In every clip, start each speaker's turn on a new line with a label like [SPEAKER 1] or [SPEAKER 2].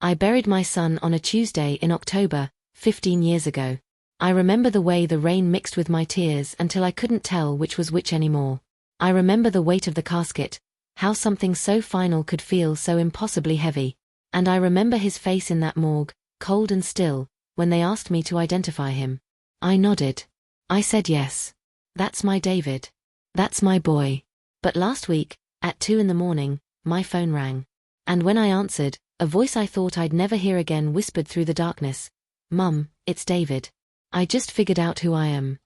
[SPEAKER 1] I buried my son on a Tuesday in October, 15 years ago. I remember the way the rain mixed with my tears until I couldn't tell which was which anymore. I remember the weight of the casket, how something so final could feel so impossibly heavy. And I remember his face in that morgue, cold and still, when they asked me to identify him. I nodded. I said yes. That's my David. That's my boy. But last week, at 2 in the morning, my phone rang. And when I answered, a voice I thought I'd never hear again whispered through the darkness, "Mum, it's David. I just figured out who I am."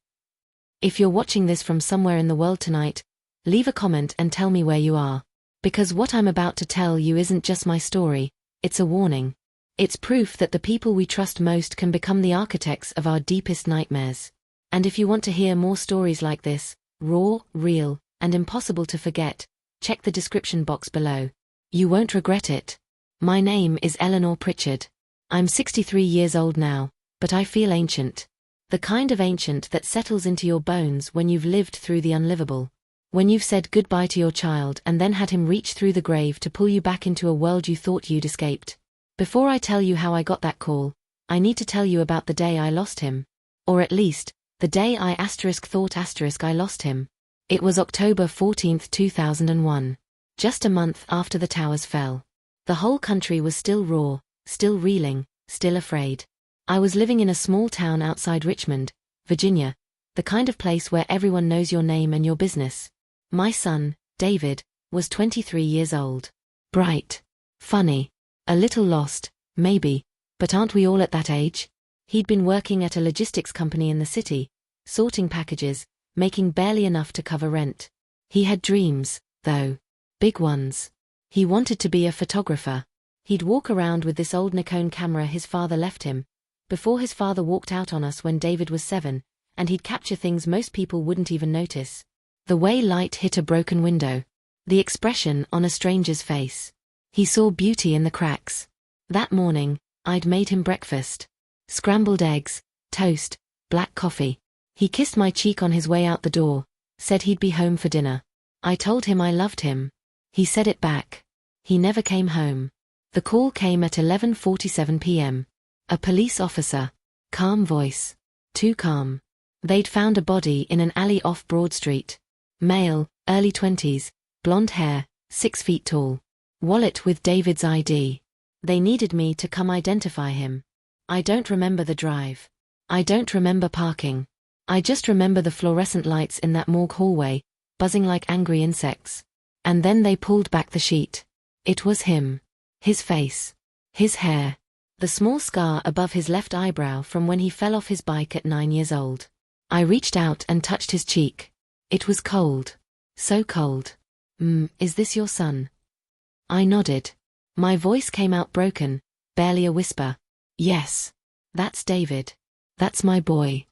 [SPEAKER 1] If you're watching this from somewhere in the world tonight, leave a comment and tell me where you are. Because what I'm about to tell you isn't just my story, it's a warning. It's proof that the people we trust most can become the architects of our deepest nightmares. And if you want to hear more stories like this, raw, real, and impossible to forget, check the description box below. You won't regret it. My name is Eleanor Pritchard. I'm 63 years old now, but I feel ancient. The kind of ancient that settles into your bones when you've lived through the unlivable. When you've said goodbye to your child and then had him reach through the grave to pull you back into a world you thought you'd escaped. Before I tell you how I got that call, I need to tell you about the day I lost him. Or at least, the day I thought I lost him. It was October 14, 2001. Just a month after the towers fell. The whole country was still raw, still reeling, still afraid. I was living in a small town outside Richmond, Virginia, the kind of place where everyone knows your name and your business. My son, David, was 23 years old. Bright. Funny. A little lost, maybe, but aren't we all at that age? He'd been working at a logistics company in the city, sorting packages, making barely enough to cover rent. He had dreams, though. Big ones. He wanted to be a photographer. He'd walk around with this old Nikon camera his father left him, before his father walked out on us when David was 7, and he'd capture things most people wouldn't even notice. The way light hit a broken window. The expression on a stranger's face. He saw beauty in the cracks. That morning, I'd made him breakfast. Scrambled eggs, toast, black coffee. He kissed my cheek on his way out the door, said he'd be home for dinner. I told him I loved him. He said it back. He never came home. The call came at 11:47 p.m. A police officer. Calm voice. Too calm. They'd found a body in an alley off Broad Street. Male, early 20s, blonde hair, 6 feet tall. Wallet with David's ID. They needed me to come identify him. I don't remember the drive. I don't remember parking. I just remember the fluorescent lights in that morgue hallway, buzzing like angry insects. And then they pulled back the sheet. It was him. His face. His hair. The small scar above his left eyebrow from when he fell off his bike at 9 years old. I reached out and touched his cheek. It was cold. So cold. Is this your son? I nodded. My voice came out broken, barely a whisper. Yes. That's David. That's my boy.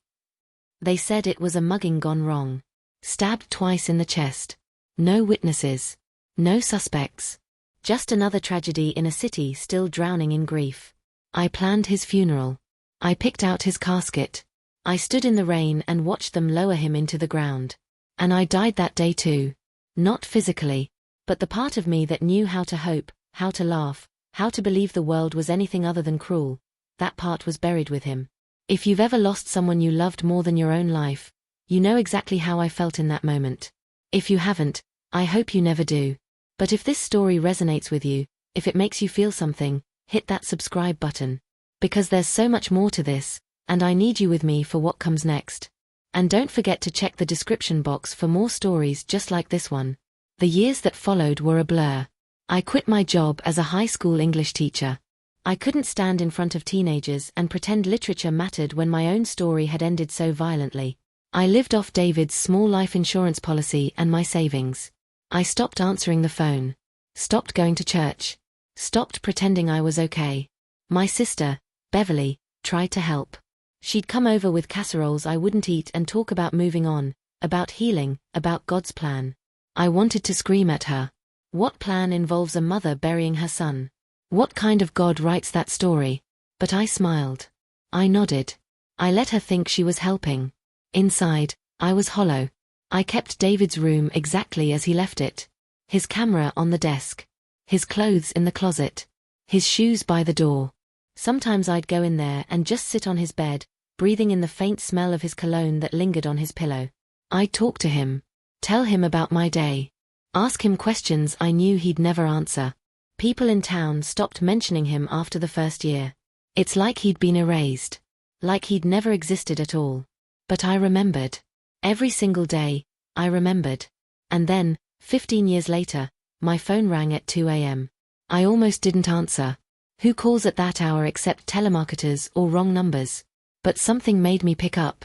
[SPEAKER 1] They said it was a mugging gone wrong. Stabbed twice in the chest. No witnesses. No suspects. Just another tragedy in a city still drowning in grief. I planned his funeral. I picked out his casket. I stood in the rain and watched them lower him into the ground. And I died that day too. Not physically, but the part of me that knew how to hope, how to laugh, how to believe the world was anything other than cruel, that part was buried with him. If you've ever lost someone you loved more than your own life, you know exactly how I felt in that moment. If you haven't, I hope you never do. But if this story resonates with you, if it makes you feel something, hit that subscribe button. Because there's so much more to this, and I need you with me for what comes next. And don't forget to check the description box for more stories just like this one. The years that followed were a blur. I quit my job as a high school English teacher. I couldn't stand in front of teenagers and pretend literature mattered when my own story had ended so violently. I lived off David's small life insurance policy and my savings. I stopped answering the phone. Stopped going to church. Stopped pretending I was okay. My sister, Beverly, tried to help. She'd come over with casseroles I wouldn't eat and talk about moving on, about healing, about God's plan. I wanted to scream at her. What plan involves a mother burying her son? What kind of God writes that story? But I smiled. I nodded. I let her think she was helping. Inside, I was hollow. I kept David's room exactly as he left it. His camera on the desk. His clothes in the closet. His shoes by the door. Sometimes I'd go in there and just sit on his bed, breathing in the faint smell of his cologne that lingered on his pillow. I'd talk to him. Tell him about my day. Ask him questions I knew he'd never answer. People in town stopped mentioning him after the first year. It's like he'd been erased. Like he'd never existed at all. But I remembered. Every single day, I remembered. And then, 15 years later, my phone rang at 2 a.m. I almost didn't answer. Who calls at that hour except telemarketers or wrong numbers? But something made me pick up.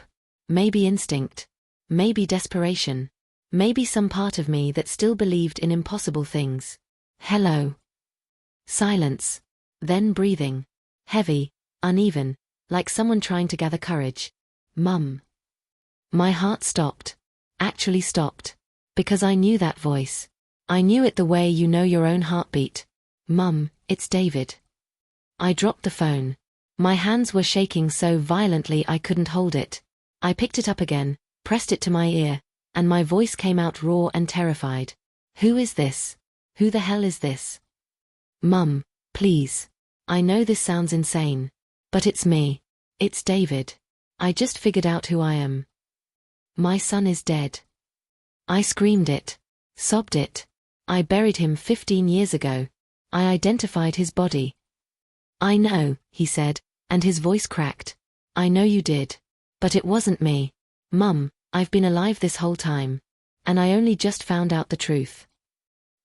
[SPEAKER 1] Maybe instinct. Maybe desperation. Maybe some part of me that still believed in impossible things. Hello. Silence. Then breathing. Heavy, uneven, like someone trying to gather courage. Mum. My heart stopped. Actually stopped. Because I knew that voice. I knew it the way you know your own heartbeat. Mum, it's David. I dropped the phone. My hands were shaking so violently I couldn't hold it. I picked it up again, pressed it to my ear, and my voice came out raw and terrified. Who is this? Who the hell is this? Mum, please. I know this sounds insane. But it's me. It's David. I just figured out who I am. My son is dead. I screamed it. Sobbed it. I buried him 15 years ago. I identified his body. I know, he said, and his voice cracked. I know you did. But it wasn't me. Mum, I've been alive this whole time. And I only just found out the truth.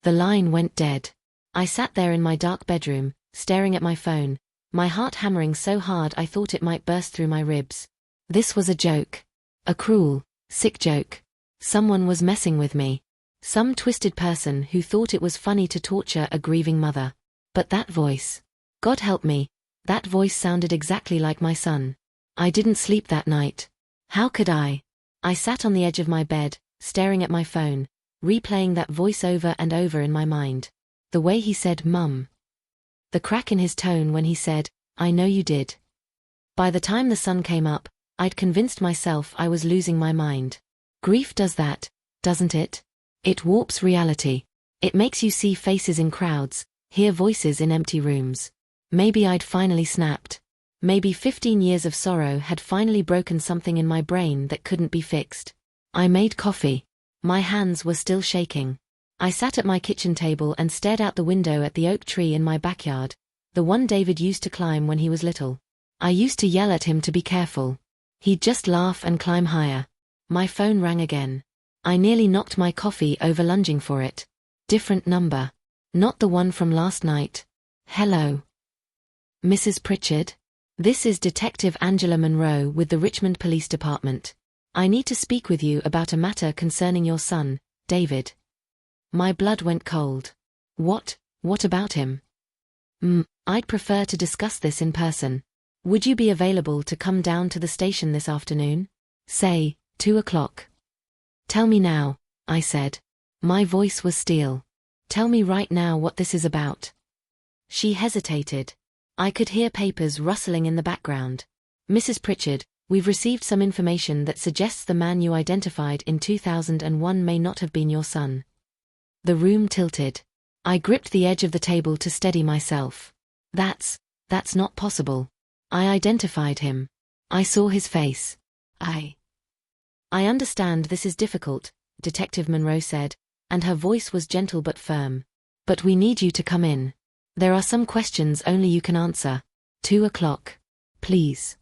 [SPEAKER 1] The line went dead. I sat there in my dark bedroom, staring at my phone, my heart hammering so hard I thought it might burst through my ribs. This was a joke. A cruel, sick joke. Someone was messing with me. Some twisted person who thought it was funny to torture a grieving mother. But that voice. God help me, that voice sounded exactly like my son. I didn't sleep that night. How could I? I sat on the edge of my bed, staring at my phone, replaying that voice over and over in my mind. The way he said, Mum. The crack in his tone when he said, I know you did. By the time the sun came up, I'd convinced myself I was losing my mind. Grief does that, doesn't it? It warps reality. It makes you see faces in crowds, hear voices in empty rooms. Maybe I'd finally snapped. Maybe 15 years of sorrow had finally broken something in my brain that couldn't be fixed. I made coffee. My hands were still shaking. I sat at my kitchen table and stared out the window at the oak tree in my backyard, the one David used to climb when he was little. I used to yell at him to be careful. He'd just laugh and climb higher. My phone rang again. I nearly knocked my coffee over lunging for it. Different number. Not the one from last night. Hello. Mrs. Pritchard? This is Detective Angela Monroe with the Richmond Police Department. I need to speak with you about a matter concerning your son, David. My blood went cold. What about him? I'd prefer to discuss this in person. Would you be available to come down to the station this afternoon? Say, 2 o'clock. Tell me now, I said. My voice was steel. Tell me right now what this is about. She hesitated. I could hear papers rustling in the background. Mrs. Pritchard, we've received some information that suggests the man you identified in 2001 may not have been your son. The room tilted. I gripped the edge of the table to steady myself. That's not possible. I identified him. I saw his face. I understand this is difficult, Detective Monroe said, and her voice was gentle but firm. But we need you to come in. There are some questions only you can answer. 2 o'clock. Please.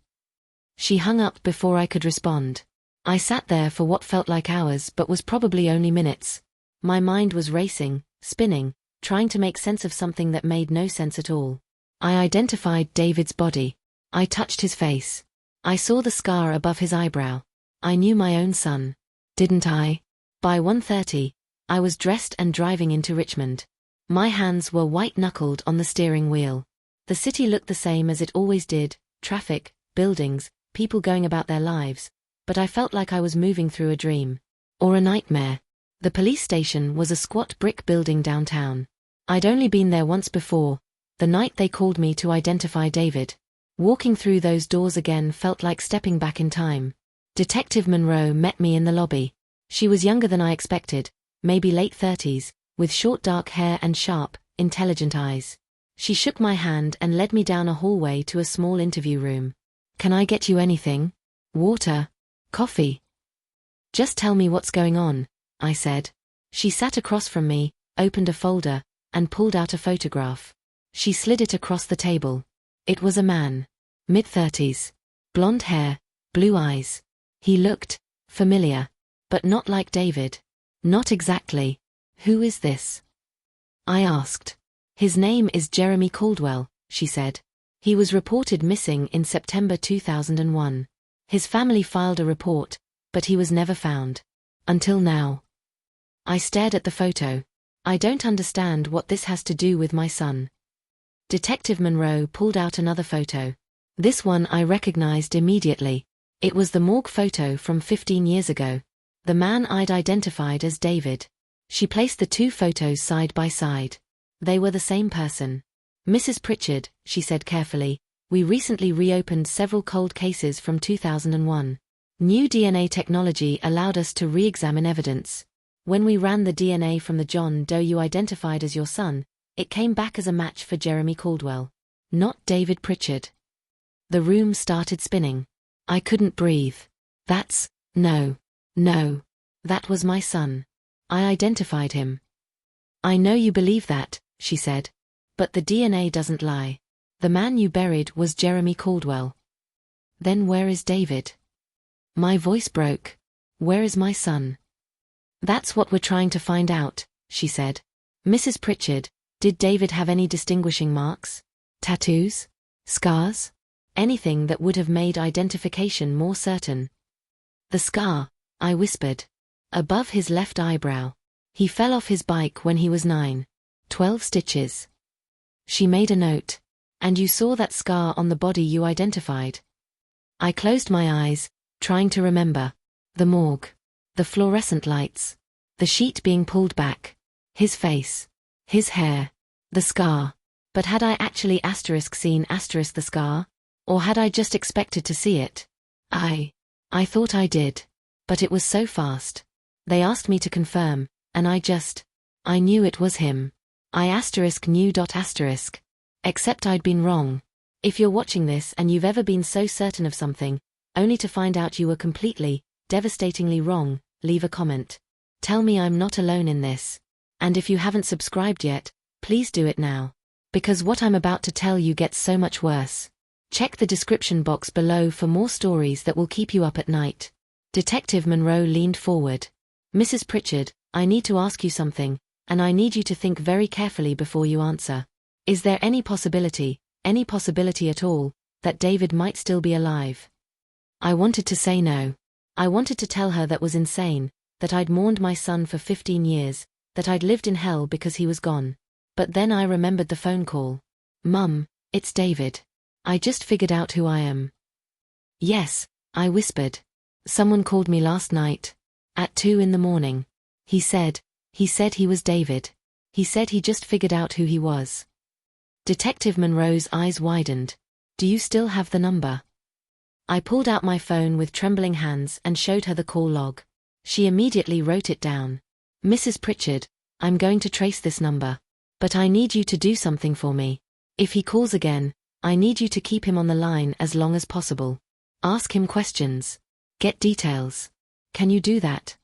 [SPEAKER 1] She hung up before I could respond. I sat there for what felt like hours but was probably only minutes. My mind was racing, spinning, trying to make sense of something that made no sense at all. I identified David's body. I touched his face. I saw the scar above his eyebrow. I knew my own son. Didn't I? By 1:30, I was dressed and driving into Richmond. My hands were white-knuckled on the steering wheel. The city looked the same as it always did, traffic, buildings, people going about their lives, but I felt like I was moving through a dream. Or a nightmare. The police station was a squat brick building downtown. I'd only been there once before, the night they called me to identify David. Walking through those doors again felt like stepping back in time. Detective Monroe met me in the lobby. She was younger than I expected, maybe late 30s, with short dark hair and sharp, intelligent eyes. She shook my hand and led me down a hallway to a small interview room. Can I get you anything? Water? Coffee? Just tell me what's going on, I said. She sat across from me, opened a folder, and pulled out a photograph. She slid it across the table. It was a man. Mid-30s. Blonde hair, blue eyes. He looked familiar, but not like David. Not exactly. Who is this? I asked. His name is Jeremy Caldwell, she said. He was reported missing in September 2001. His family filed a report, but he was never found. Until now. I stared at the photo. I don't understand what this has to do with my son. Detective Monroe pulled out another photo. This one I recognized immediately. It was the morgue photo from 15 years ago. The man I'd identified as David. She placed the two photos side by side. They were the same person. Mrs. Pritchard, she said carefully, we recently reopened several cold cases from 2001. New DNA technology allowed us to re-examine evidence. When we ran the DNA from the John Doe you identified as your son, it came back as a match for Jeremy Caldwell. Not David Pritchard. The room started spinning. I couldn't breathe. No. That was my son. I identified him. I know you believe that, she said. But the DNA doesn't lie. The man you buried was Jeremy Caldwell. Then where is David? My voice broke. Where is my son? That's what we're trying to find out, she said. Mrs. Pritchard, did David have any distinguishing marks? Tattoos? Scars? Anything that would have made identification more certain? The scar, I whispered. Above his left eyebrow. He fell off his bike when he was 9. 12 stitches. She made a note. And you saw that scar on the body you identified. I closed my eyes, trying to remember. The morgue. The fluorescent lights. The sheet being pulled back. His face. His hair. The scar. But had I actually seen the scar? Or had I just expected to see it? I thought I did. But it was so fast. They asked me to confirm, and I knew it was him. I knew. Except I'd been wrong. If you're watching this and you've ever been so certain of something, only to find out you were completely, devastatingly wrong, leave a comment. Tell me I'm not alone in this. And if you haven't subscribed yet, please do it now. Because what I'm about to tell you gets so much worse. Check the description box below for more stories that will keep you up at night. Detective Monroe leaned forward. Mrs. Pritchard, I need to ask you something, and I need you to think very carefully before you answer. Is there any possibility at all, that David might still be alive? I wanted to say no. I wanted to tell her that was insane, that I'd mourned my son for 15 years, that I'd lived in hell because he was gone. But then I remembered the phone call. Mum, it's David. I just figured out who I am. Yes, I whispered. Someone called me last night. At 2 in the morning. He said he was David. He said he just figured out who he was. Detective Monroe's eyes widened. Do you still have the number? I pulled out my phone with trembling hands and showed her the call log. She immediately wrote it down. Mrs. Pritchard, I'm going to trace this number. But I need you to do something for me. If he calls again, I need you to keep him on the line as long as possible. Ask him questions. Get details. Can you do that?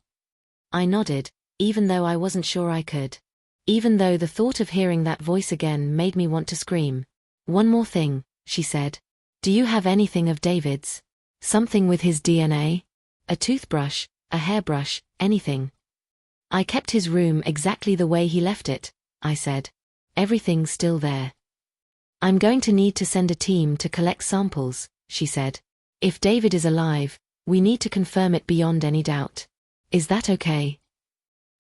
[SPEAKER 1] I nodded, even though I wasn't sure I could. Even though the thought of hearing that voice again made me want to scream. One more thing, she said. Do you have anything of David's? Something with his DNA? A toothbrush, a hairbrush, anything? I kept his room exactly the way he left it, I said. Everything's still there. I'm going to need to send a team to collect samples, she said. If David is alive, we need to confirm it beyond any doubt. Is that okay?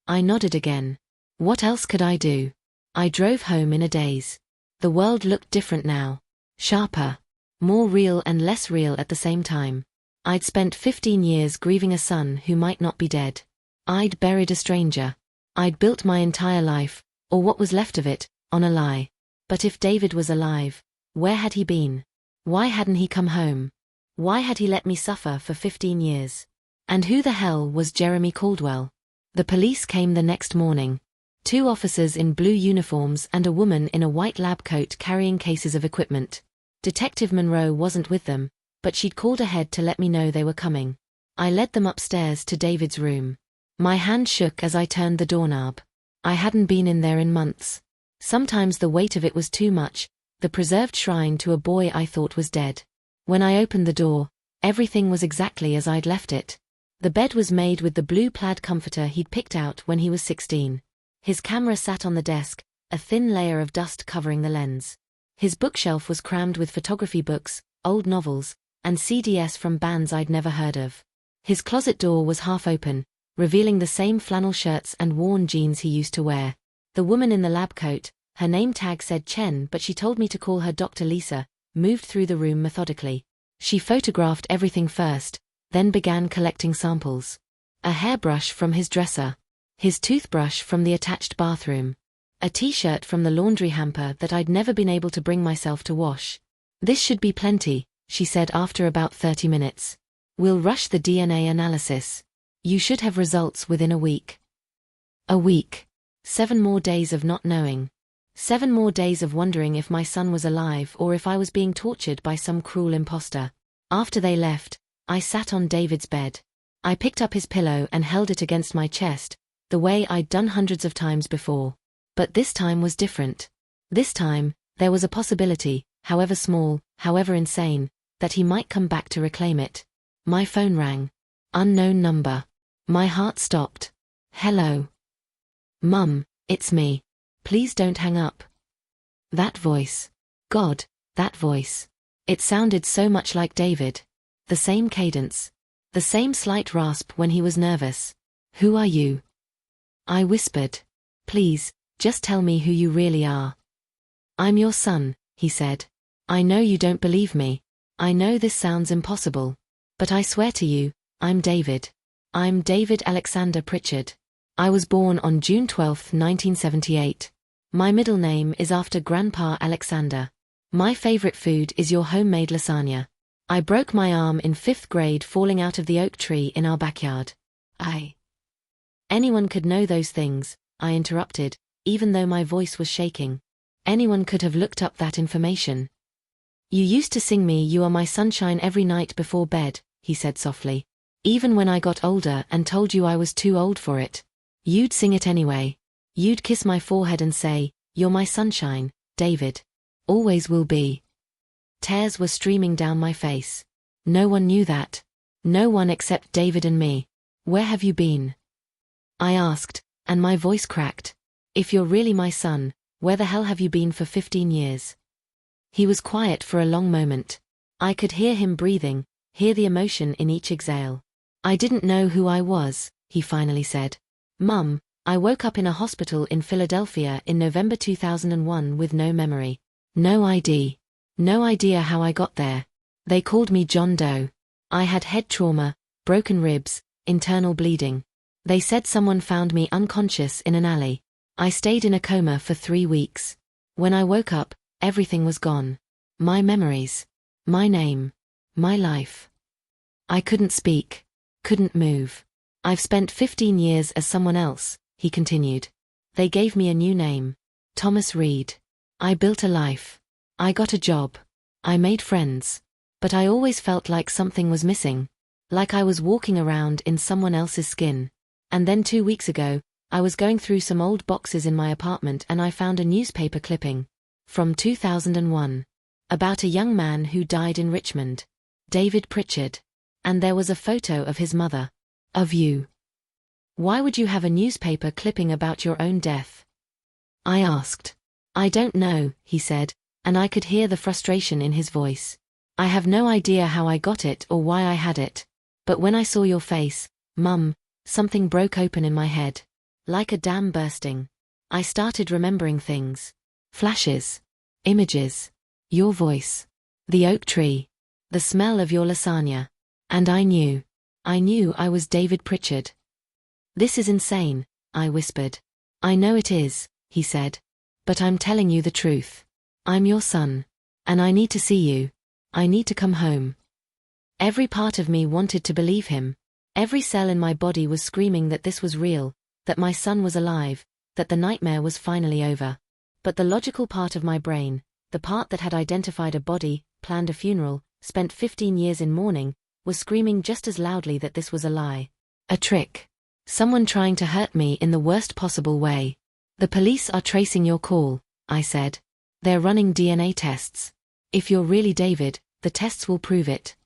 [SPEAKER 1] I nodded again. What else could I do? I drove home in a daze. The world looked different now. Sharper. More real and less real at the same time. I'd spent 15 years grieving a son who might not be dead. I'd buried a stranger. I'd built my entire life, or what was left of it, on a lie. But if David was alive, where had he been? Why hadn't he come home? Why had he let me suffer for 15 years? And who the hell was Jeremy Caldwell? The police came the next morning. Two officers in blue uniforms and a woman in a white lab coat carrying cases of equipment. Detective Monroe wasn't with them, but she'd called ahead to let me know they were coming. I led them upstairs to David's room. My hand shook as I turned the doorknob. I hadn't been in there in months. Sometimes the weight of it was too much, the preserved shrine to a boy I thought was dead. When I opened the door, everything was exactly as I'd left it. The bed was made with the blue plaid comforter he'd picked out when he was 16. His camera sat on the desk, a thin layer of dust covering the lens. His bookshelf was crammed with photography books, old novels, and CDs from bands I'd never heard of. His closet door was half open, revealing the same flannel shirts and worn jeans he used to wear. The woman in the lab coat, her name tag said Chen but she told me to call her Dr. Lisa, moved through the room methodically. She photographed everything first, then began collecting samples. A hairbrush from his dresser. His toothbrush from the attached bathroom. A t-shirt from the laundry hamper that I'd never been able to bring myself to wash. This should be plenty, she said after about 30 minutes. We'll rush the DNA analysis. You should have results within a week. A week. 7 more days of not knowing. 7 more days of wondering if my son was alive or if I was being tortured by some cruel imposter. After they left, I sat on David's bed. I picked up his pillow and held it against my chest, the way I'd done hundreds of times before. But this time was different. This time, there was a possibility, however small, however insane, that he might come back to reclaim it. My phone rang. Unknown number. My heart stopped. Hello. Mum, it's me. Please don't hang up. That voice. God, that voice. It sounded so much like David. The same cadence. The same slight rasp when he was nervous. Who are you? I whispered. Please, just tell me who you really are. I'm your son, he said. I know you don't believe me. I know this sounds impossible. But I swear to you, I'm David. I'm David Alexander Pritchard. I was born on June 12, 1978. My middle name is after Grandpa Alexander. My favorite food is your homemade lasagna. I broke my arm in 5th grade falling out of the oak tree in our backyard. Anyone could know those things, I interrupted, even though my voice was shaking. Anyone could have looked up that information. You used to sing me "You Are My Sunshine" every night before bed, he said softly. Even when I got older and told you I was too old for it. You'd sing it anyway. You'd kiss my forehead and say, "You're my sunshine, David. Always will be." Tears were streaming down my face. No one knew that. No one except David and me. Where have you been? I asked, and my voice cracked. If you're really my son, where the hell have you been for 15 years? He was quiet for a long moment. I could hear him breathing, hear the emotion in each exhale. I didn't know who I was, he finally said. Mum, I woke up in a hospital in Philadelphia in November 2001 with no memory. No ID. No idea how I got there. They called me John Doe. I had head trauma, broken ribs, internal bleeding. They said someone found me unconscious in an alley. I stayed in a coma for 3 weeks. When I woke up, everything was gone. My memories. My name. My life. I couldn't speak. Couldn't move. I've spent 15 years as someone else, he continued. They gave me a new name. Thomas Reed. I built a life. I got a job. I made friends. But I always felt like something was missing. Like I was walking around in someone else's skin. And then 2 weeks ago, I was going through some old boxes in my apartment and I found a newspaper clipping. From 2001. About a young man who died in Richmond. David Pritchard. And there was a photo of his mother. Of you. Why would you have a newspaper clipping about your own death? I asked. I don't know, he said, and I could hear the frustration in his voice. I have no idea how I got it or why I had it. But when I saw your face, Mum, something broke open in my head. Like a dam bursting. I started remembering things. Flashes. Images. Your voice. The oak tree. The smell of your lasagna. And I knew I was David Pritchard. This is insane, I whispered. I know it is, he said. But I'm telling you the truth. I'm your son. And I need to see you. I need to come home. Every part of me wanted to believe him. Every cell in my body was screaming that this was real, that my son was alive, that the nightmare was finally over. But the logical part of my brain, the part that had identified a body, planned a funeral, spent 15 years in mourning, was screaming just as loudly that this was a lie. A trick. Someone trying to hurt me in the worst possible way. The police are tracing your call, I said. They're running DNA tests. If you're really David, the tests will prove it.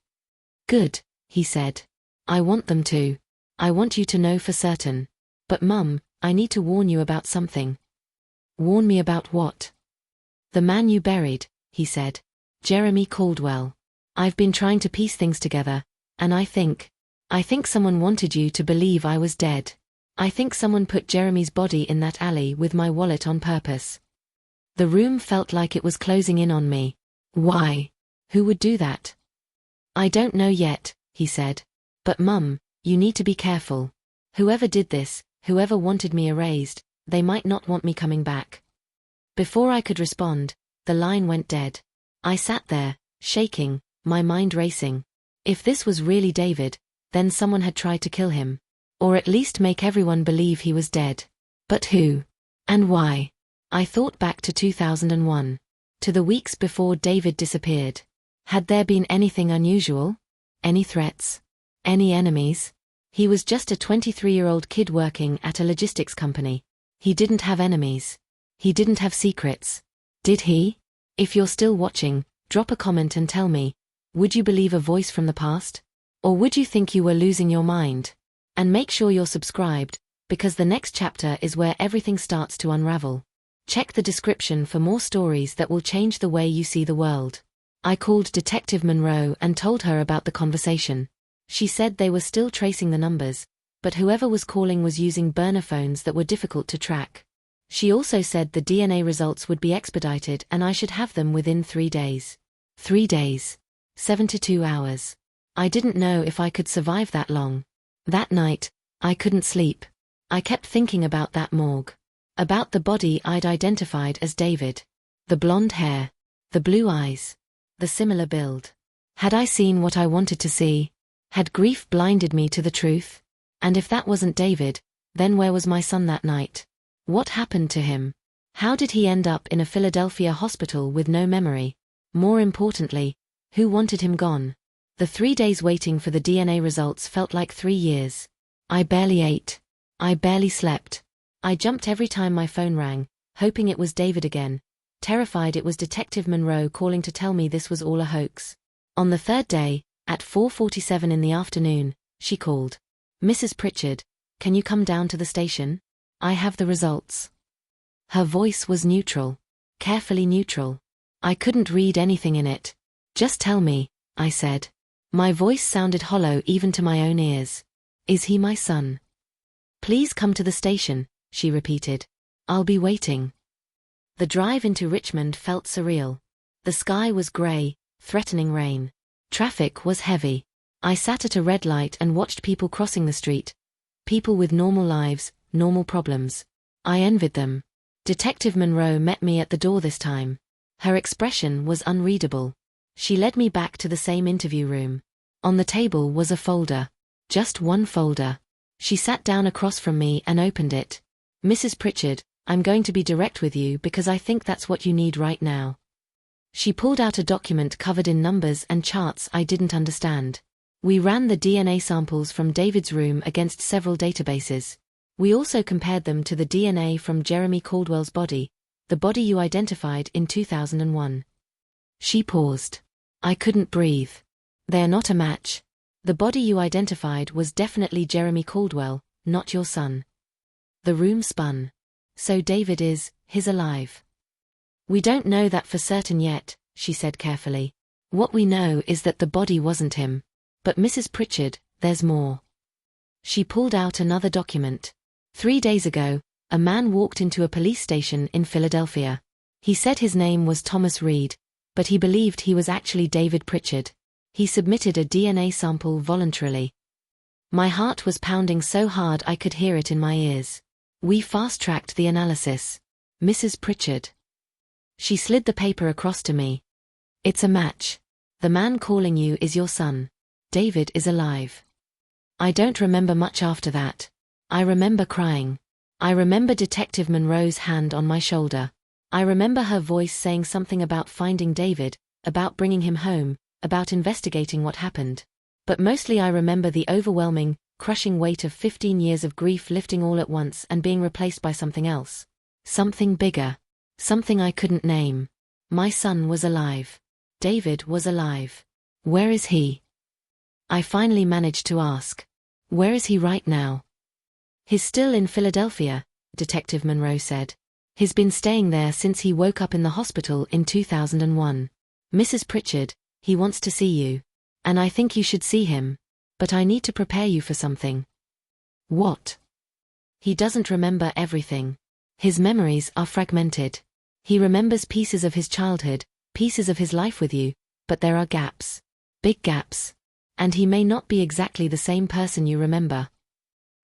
[SPEAKER 1] Good, he said. I want them to. I want you to know for certain. But Mum, I need to warn you about something. Warn me about what? The man you buried, he said. Jeremy Caldwell. I've been trying to piece things together, and I think someone wanted you to believe I was dead. I think someone put Jeremy's body in that alley with my wallet on purpose. The room felt like it was closing in on me. Why? Who would do that? I don't know yet, he said. But Mum, you need to be careful. Whoever did this, whoever wanted me erased, they might not want me coming back. Before I could respond, the line went dead. I sat there, shaking, my mind racing. If this was really David, then someone had tried to kill him. Or at least make everyone believe he was dead. But who? And why? I thought back to 2001. To the weeks before David disappeared. Had there been anything unusual? Any threats? Any enemies? He was just a 23-year-old kid working at a logistics company. He didn't have enemies. He didn't have secrets. Did he? If you're still watching, drop a comment and tell me. Would you believe a voice from the past? Or would you think you were losing your mind? And make sure you're subscribed, because the next chapter is where everything starts to unravel. Check the description for more stories that will change the way you see the world. I called Detective Monroe and told her about the conversation. She said they were still tracing the numbers, but whoever was calling was using burner phones that were difficult to track. She also said the DNA results would be expedited and I should have them within 3 days. 3 days. 72 hours. I didn't know if I could survive that long. That night, I couldn't sleep. I kept thinking about that morgue. About the body I'd identified as David. The blonde hair. The blue eyes. The similar build. Had I seen what I wanted to see? Had grief blinded me to the truth? And if that wasn't David, then where was my son that night? What happened to him? How did he end up in a Philadelphia hospital with no memory? More importantly, who wanted him gone? The 3 days waiting for the DNA results felt like 3 years. I barely ate. I barely slept. I jumped every time my phone rang, hoping it was David again, terrified it was Detective Monroe calling to tell me this was all a hoax. On the 3rd day, at 4:47 in the afternoon, she called. Mrs. Pritchard, can you come down to the station? I have the results. Her voice was neutral. Carefully neutral. I couldn't read anything in it. Just tell me, I said. My voice sounded hollow even to my own ears. Is he my son? Please come to the station, she repeated. I'll be waiting. The drive into Richmond felt surreal. The sky was grey, threatening rain. Traffic was heavy. I sat at a red light and watched people crossing the street. People with normal lives, normal problems. I envied them. Detective Monroe met me at the door this time. Her expression was unreadable. She led me back to the same interview room. On the table was a folder. Just one folder. She sat down across from me and opened it. Mrs. Pritchard, I'm going to be direct with you because I think that's what you need right now. She pulled out a document covered in numbers and charts I didn't understand. We ran the DNA samples from David's room against several databases. We also compared them to the DNA from Jeremy Caldwell's body, the body you identified in 2001. She paused. I couldn't breathe. They're not a match. The body you identified was definitely Jeremy Caldwell, not your son. The room spun. So David he's alive. We don't know that for certain yet, she said carefully. What we know is that the body wasn't him. But Mrs. Pritchard, there's more. She pulled out another document. 3 days ago, a man walked into a police station in Philadelphia. He said his name was Thomas Reed, but he believed he was actually David Pritchard. He submitted a DNA sample voluntarily. My heart was pounding so hard I could hear it in my ears. We fast-tracked the analysis. Mrs. Pritchard. She slid the paper across to me. It's a match. The man calling you is your son. David is alive. I don't remember much after that. I remember crying. I remember Detective Monroe's hand on my shoulder. I remember her voice saying something about finding David, about bringing him home, about investigating what happened. But mostly I remember the overwhelming, crushing weight of 15 years of grief lifting all at once and being replaced by something else. Something bigger. Something I couldn't name. My son was alive. David was alive. Where is he? I finally managed to ask. Where is he right now? He's still in Philadelphia, Detective Monroe said. He's been staying there since he woke up in the hospital in 2001. Mrs. Pritchard, he wants to see you. And I think you should see him. But I need to prepare you for something. What? He doesn't remember everything. His memories are fragmented. He remembers pieces of his childhood, pieces of his life with you, but there are gaps. Big gaps. And he may not be exactly the same person you remember.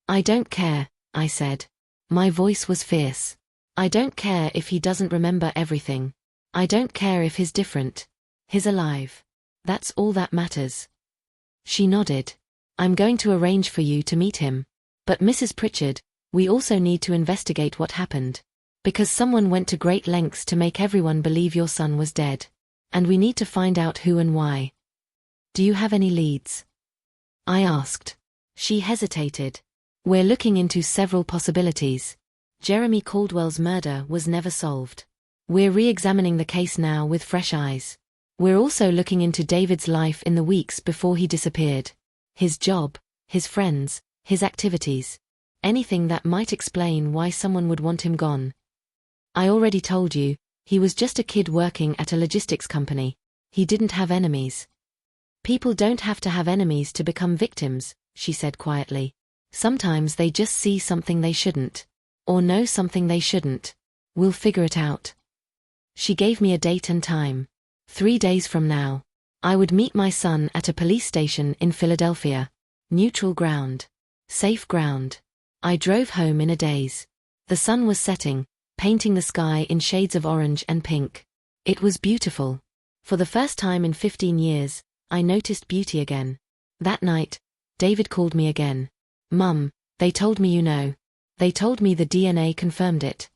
[SPEAKER 1] I don't care, I said. My voice was fierce. I don't care if he doesn't remember everything. I don't care if he's different. He's alive. That's all that matters. She nodded. I'm going to arrange for you to meet him. But Mrs. Pritchard, we also need to investigate what happened. Because someone went to great lengths to make everyone believe your son was dead. And we need to find out who and why. Do you have any leads? I asked. She hesitated. We're looking into several possibilities. Jeremy Caldwell's murder was never solved. We're re-examining the case now with fresh eyes. We're also looking into David's life in the weeks before he disappeared. His job, his friends, his activities. Anything that might explain why someone would want him gone. I already told you, he was just a kid working at a logistics company. He didn't have enemies. People don't have to have enemies to become victims, she said quietly. Sometimes they just see something they shouldn't. Or know something they shouldn't. We'll figure it out. She gave me a date and time. 3 days from now. I would meet my son at a police station in Philadelphia. Neutral ground. Safe ground. I drove home in a daze. The sun was setting, painting the sky in shades of orange and pink. It was beautiful. For the first time in 15 years, I noticed beauty again. That night, David called me again. Mum, they told me you know. They told me the DNA confirmed it.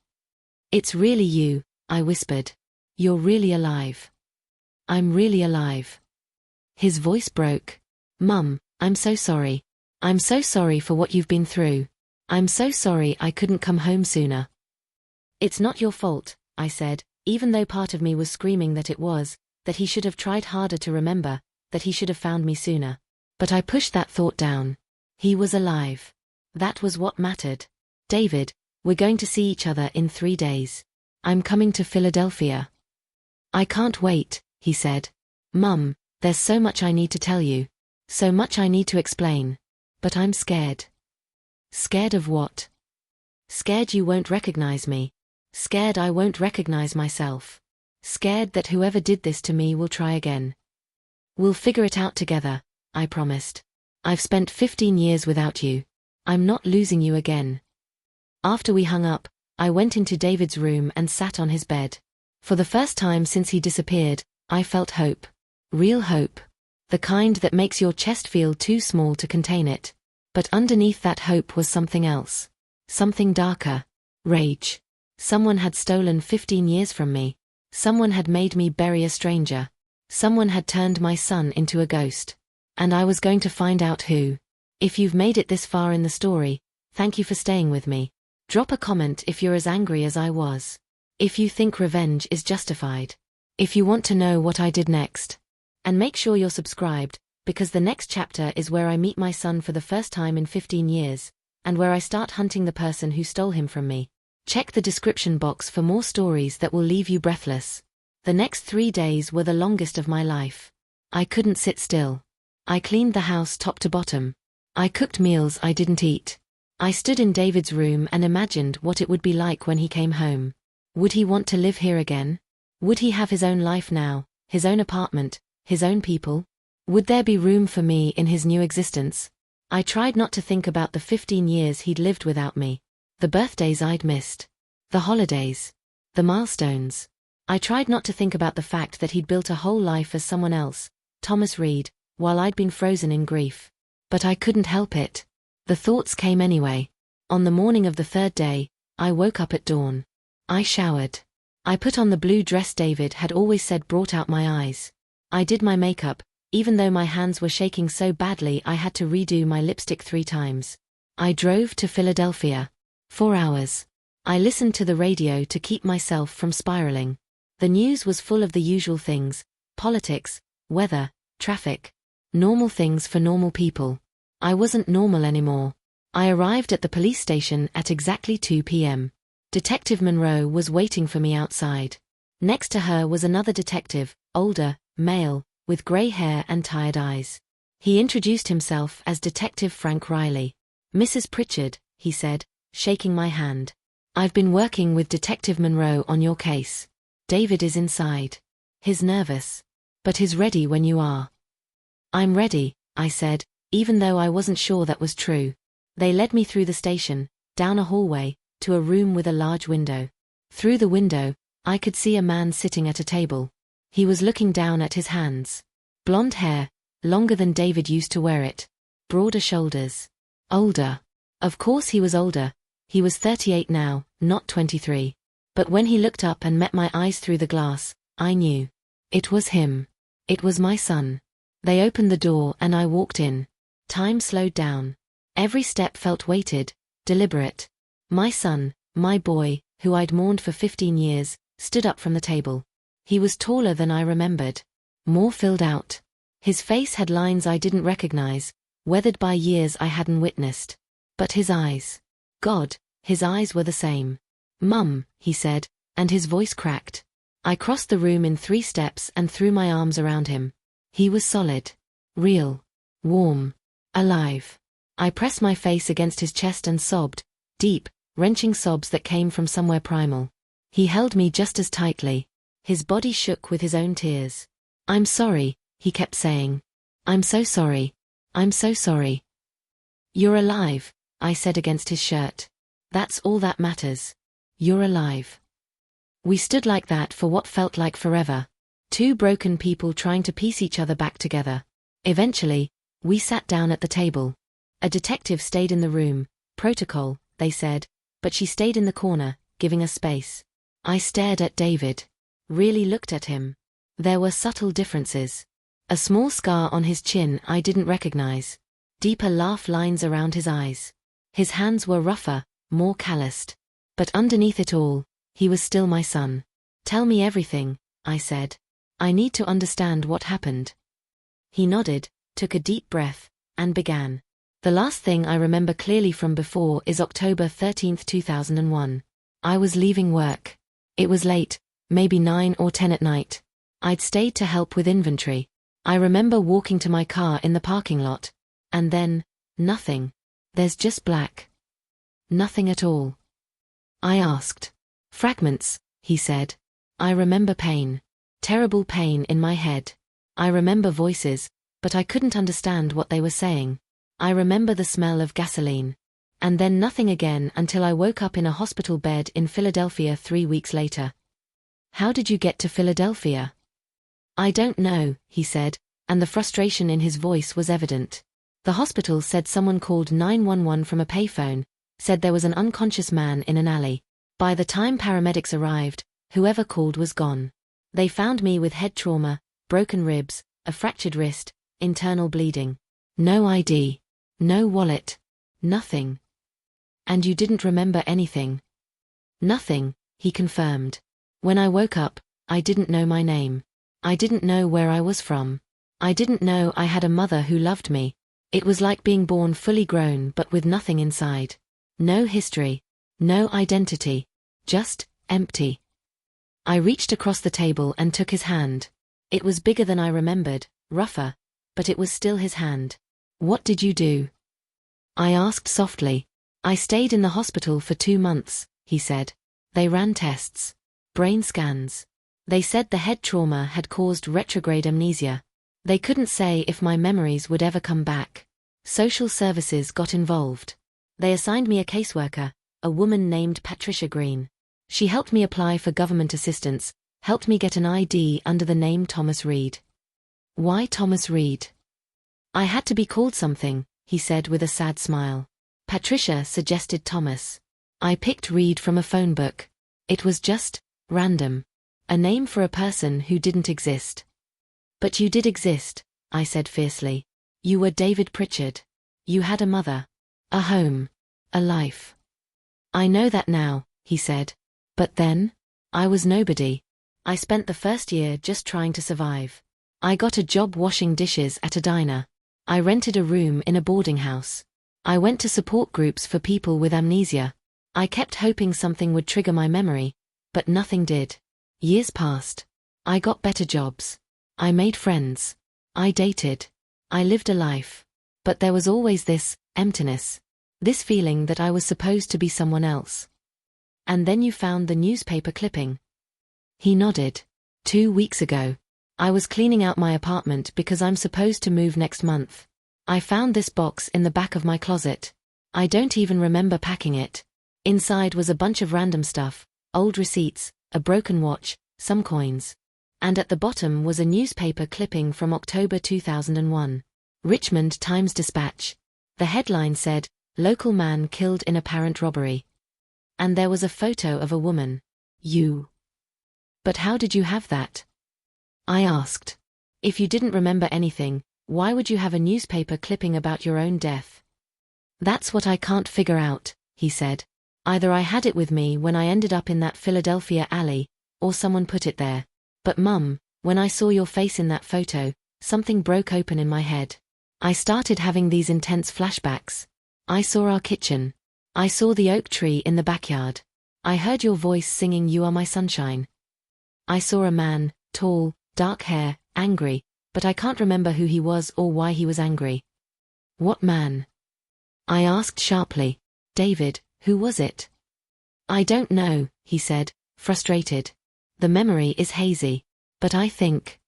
[SPEAKER 1] It's really you, I whispered. You're really alive. I'm really alive. His voice broke. Mum, I'm so sorry. I'm so sorry for what you've been through. I'm so sorry I couldn't come home sooner. It's not your fault, I said, even though part of me was screaming that it was, that he should have tried harder to remember, that he should have found me sooner. But I pushed that thought down. He was alive. That was what mattered. David, we're going to see each other in 3 days. I'm coming to Philadelphia. I can't wait, he said. Mum, there's so much I need to tell you. So much I need to explain. But I'm scared. Scared of what? Scared you won't recognize me. Scared I won't recognize myself. Scared that whoever did this to me will try again. We'll figure it out together, I promised. I've spent 15 years without you. I'm not losing you again. After we hung up, I went into David's room and sat on his bed. For the first time since he disappeared, I felt hope. Real hope. The kind that makes your chest feel too small to contain it. But underneath that hope was something else. Something darker. Rage. Someone had stolen 15 years from me. Someone had made me bury a stranger. Someone had turned my son into a ghost. And I was going to find out who. If you've made it this far in the story, thank you for staying with me. Drop a comment if you're as angry as I was. If you think revenge is justified. If you want to know what I did next. And make sure you're subscribed, because the next chapter is where I meet my son for the first time in 15 years, and where I start hunting the person who stole him from me. Check the description box for more stories that will leave you breathless. The next 3 days were the longest of my life. I couldn't sit still. I cleaned the house top to bottom. I cooked meals I didn't eat. I stood in David's room and imagined what it would be like when he came home. Would he want to live here again? Would he have his own life now, his own apartment, his own people? Would there be room for me in his new existence? I tried not to think about the 15 years he'd lived without me. The birthdays I'd missed. The holidays. The milestones. I tried not to think about the fact that he'd built a whole life as someone else, Thomas Reed, while I'd been frozen in grief. But I couldn't help it. The thoughts came anyway. On the morning of the 3rd day, I woke up at dawn. I showered. I put on the blue dress David had always said brought out my eyes. I did my makeup, even though my hands were shaking so badly I had to redo my lipstick 3 times. I drove to Philadelphia. 4 hours. I listened to the radio to keep myself from spiraling. The news was full of the usual things: politics, weather, traffic. Normal things for normal people. I wasn't normal anymore. I arrived at the police station at exactly 2 p.m. Detective Monroe was waiting for me outside. Next to her was another detective, older, male, with gray hair and tired eyes. He introduced himself as Detective Frank Riley. "Mrs. Pritchard," he said, shaking my hand. "I've been working with Detective Monroe on your case. David is inside. He's nervous. But he's ready when you are." "I'm ready," I said, even though I wasn't sure that was true. They led me through the station, down a hallway, to a room with a large window. Through the window, I could see a man sitting at a table. He was looking down at his hands. Blonde hair, longer than David used to wear it. Broader shoulders. Older. Of course he was older. He was 38 now, not 23. But when he looked up and met my eyes through the glass, I knew. It was him. It was my son. They opened the door and I walked in. Time slowed down. Every step felt weighted, deliberate. My son, my boy, who I'd mourned for 15 years, stood up from the table. He was taller than I remembered. More filled out. His face had lines I didn't recognize, weathered by years I hadn't witnessed. But his eyes. God, his eyes were the same. "Mum," he said, and his voice cracked. I crossed the room in 3 steps and threw my arms around him. He was solid. Real. Warm. Alive. I pressed my face against his chest and sobbed, deep, wrenching sobs that came from somewhere primal. He held me just as tightly. His body shook with his own tears. "I'm sorry," he kept saying. "I'm so sorry. I'm so sorry." "You're alive," I said against his shirt. "That's all that matters. You're alive." We stood like that for what felt like forever. 2 broken people trying to piece each other back together. Eventually, we sat down at the table. A detective stayed in the room. Protocol, they said, but she stayed in the corner, giving us space. I stared at David. Really looked at him. There were subtle differences. A small scar on his chin I didn't recognize. Deeper laugh lines around his eyes. His hands were rougher, more calloused. But underneath it all, he was still my son. "Tell me everything," I said. "I need to understand what happened." He nodded, took a deep breath, and began. "The last thing I remember clearly from before is October 13, 2001. I was leaving work. It was late, maybe 9 or 10 at night. I'd stayed to help with inventory. I remember walking to my car in the parking lot. And then, nothing. There's just black. Nothing at all." I asked. "Fragments," he said. "I remember pain. Terrible pain in my head. I remember voices, but I couldn't understand what they were saying. I remember the smell of gasoline. And then nothing again until I woke up in a hospital bed in Philadelphia 3 weeks later." "How did you get to Philadelphia?" "I don't know," he said, and the frustration in his voice was evident. "The hospital said someone called 911 from a payphone, said there was an unconscious man in an alley. By the time paramedics arrived, whoever called was gone. They found me with head trauma, broken ribs, a fractured wrist, internal bleeding. No ID. No wallet. Nothing." "And you didn't remember anything?" "Nothing," he confirmed. "When I woke up, I didn't know my name. I didn't know where I was from. I didn't know I had a mother who loved me. It was like being born fully grown but with nothing inside. No history. No identity. Just empty." I reached across the table and took his hand. It was bigger than I remembered, rougher, but it was still his hand. "What did you do?" I asked softly. "I stayed in the hospital for 2 months, he said. "They ran tests. Brain scans. They said the head trauma had caused retrograde amnesia. They couldn't say if my memories would ever come back. Social services got involved. They assigned me a caseworker, a woman named Patricia Green. She helped me apply for government assistance, helped me get an ID under the name Thomas Reed." "Why Thomas Reed?" "I had to be called something," he said with a sad smile. "Patricia suggested Thomas. I picked Reed from a phone book. It was just random. A name for a person who didn't exist. But you did exist, I said fiercely. You were David Pritchard. You had a mother. A home. A life. I know that now, he said. But then? I was nobody. I spent the first year just trying to survive. I got a job washing dishes at a diner. I rented a room in a boarding house. I went to support groups for people with amnesia. I kept hoping something would trigger my memory, but nothing did. Years passed. I got better jobs. I made friends. I dated. I lived a life. But there was always this emptiness. This feeling that I was supposed to be someone else. And then you found the newspaper clipping. He nodded. 2 weeks ago. I was cleaning out my apartment because I'm supposed to move next month. I found this box in the back of my closet. I don't even remember packing it. Inside was a bunch of random stuff, old receipts, a broken watch, some coins. And at the bottom was a newspaper clipping from October 2001. Richmond Times-Dispatch. The headline said, "Local man killed in apparent robbery." And there was a photo of a woman. You. But how did you have that? I asked. If you didn't remember anything, why would you have a newspaper clipping about your own death? That's what I can't figure out, he said. Either I had it with me when I ended up in that Philadelphia alley, or someone put it there. But Mum, when I saw your face in that photo, something broke open in my head. I started having these intense flashbacks. I saw our kitchen. I saw the oak tree in the backyard. I heard your voice singing "You Are My Sunshine." I saw a man, tall, dark hair, angry, but I can't remember who he was or why he was angry. What man? I asked sharply. David, who was it? I don't know, he said, frustrated. The memory is hazy. But I think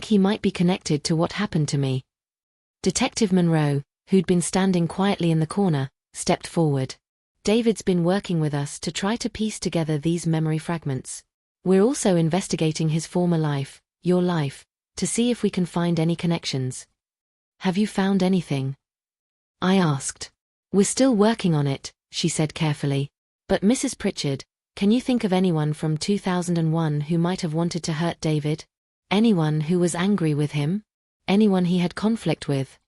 [SPEAKER 1] he might be connected to what happened to me. Detective Monroe, who'd been standing quietly in the corner, stepped forward. David's been working with us to try to piece together these memory fragments. We're also investigating his former life, your life, to see if we can find any connections. Have you found anything? I asked. We're still working on it, she said carefully. But Mrs. Pritchard, can you think of anyone from 2001 who might have wanted to hurt David? Anyone who was angry with him? Anyone he had conflict with?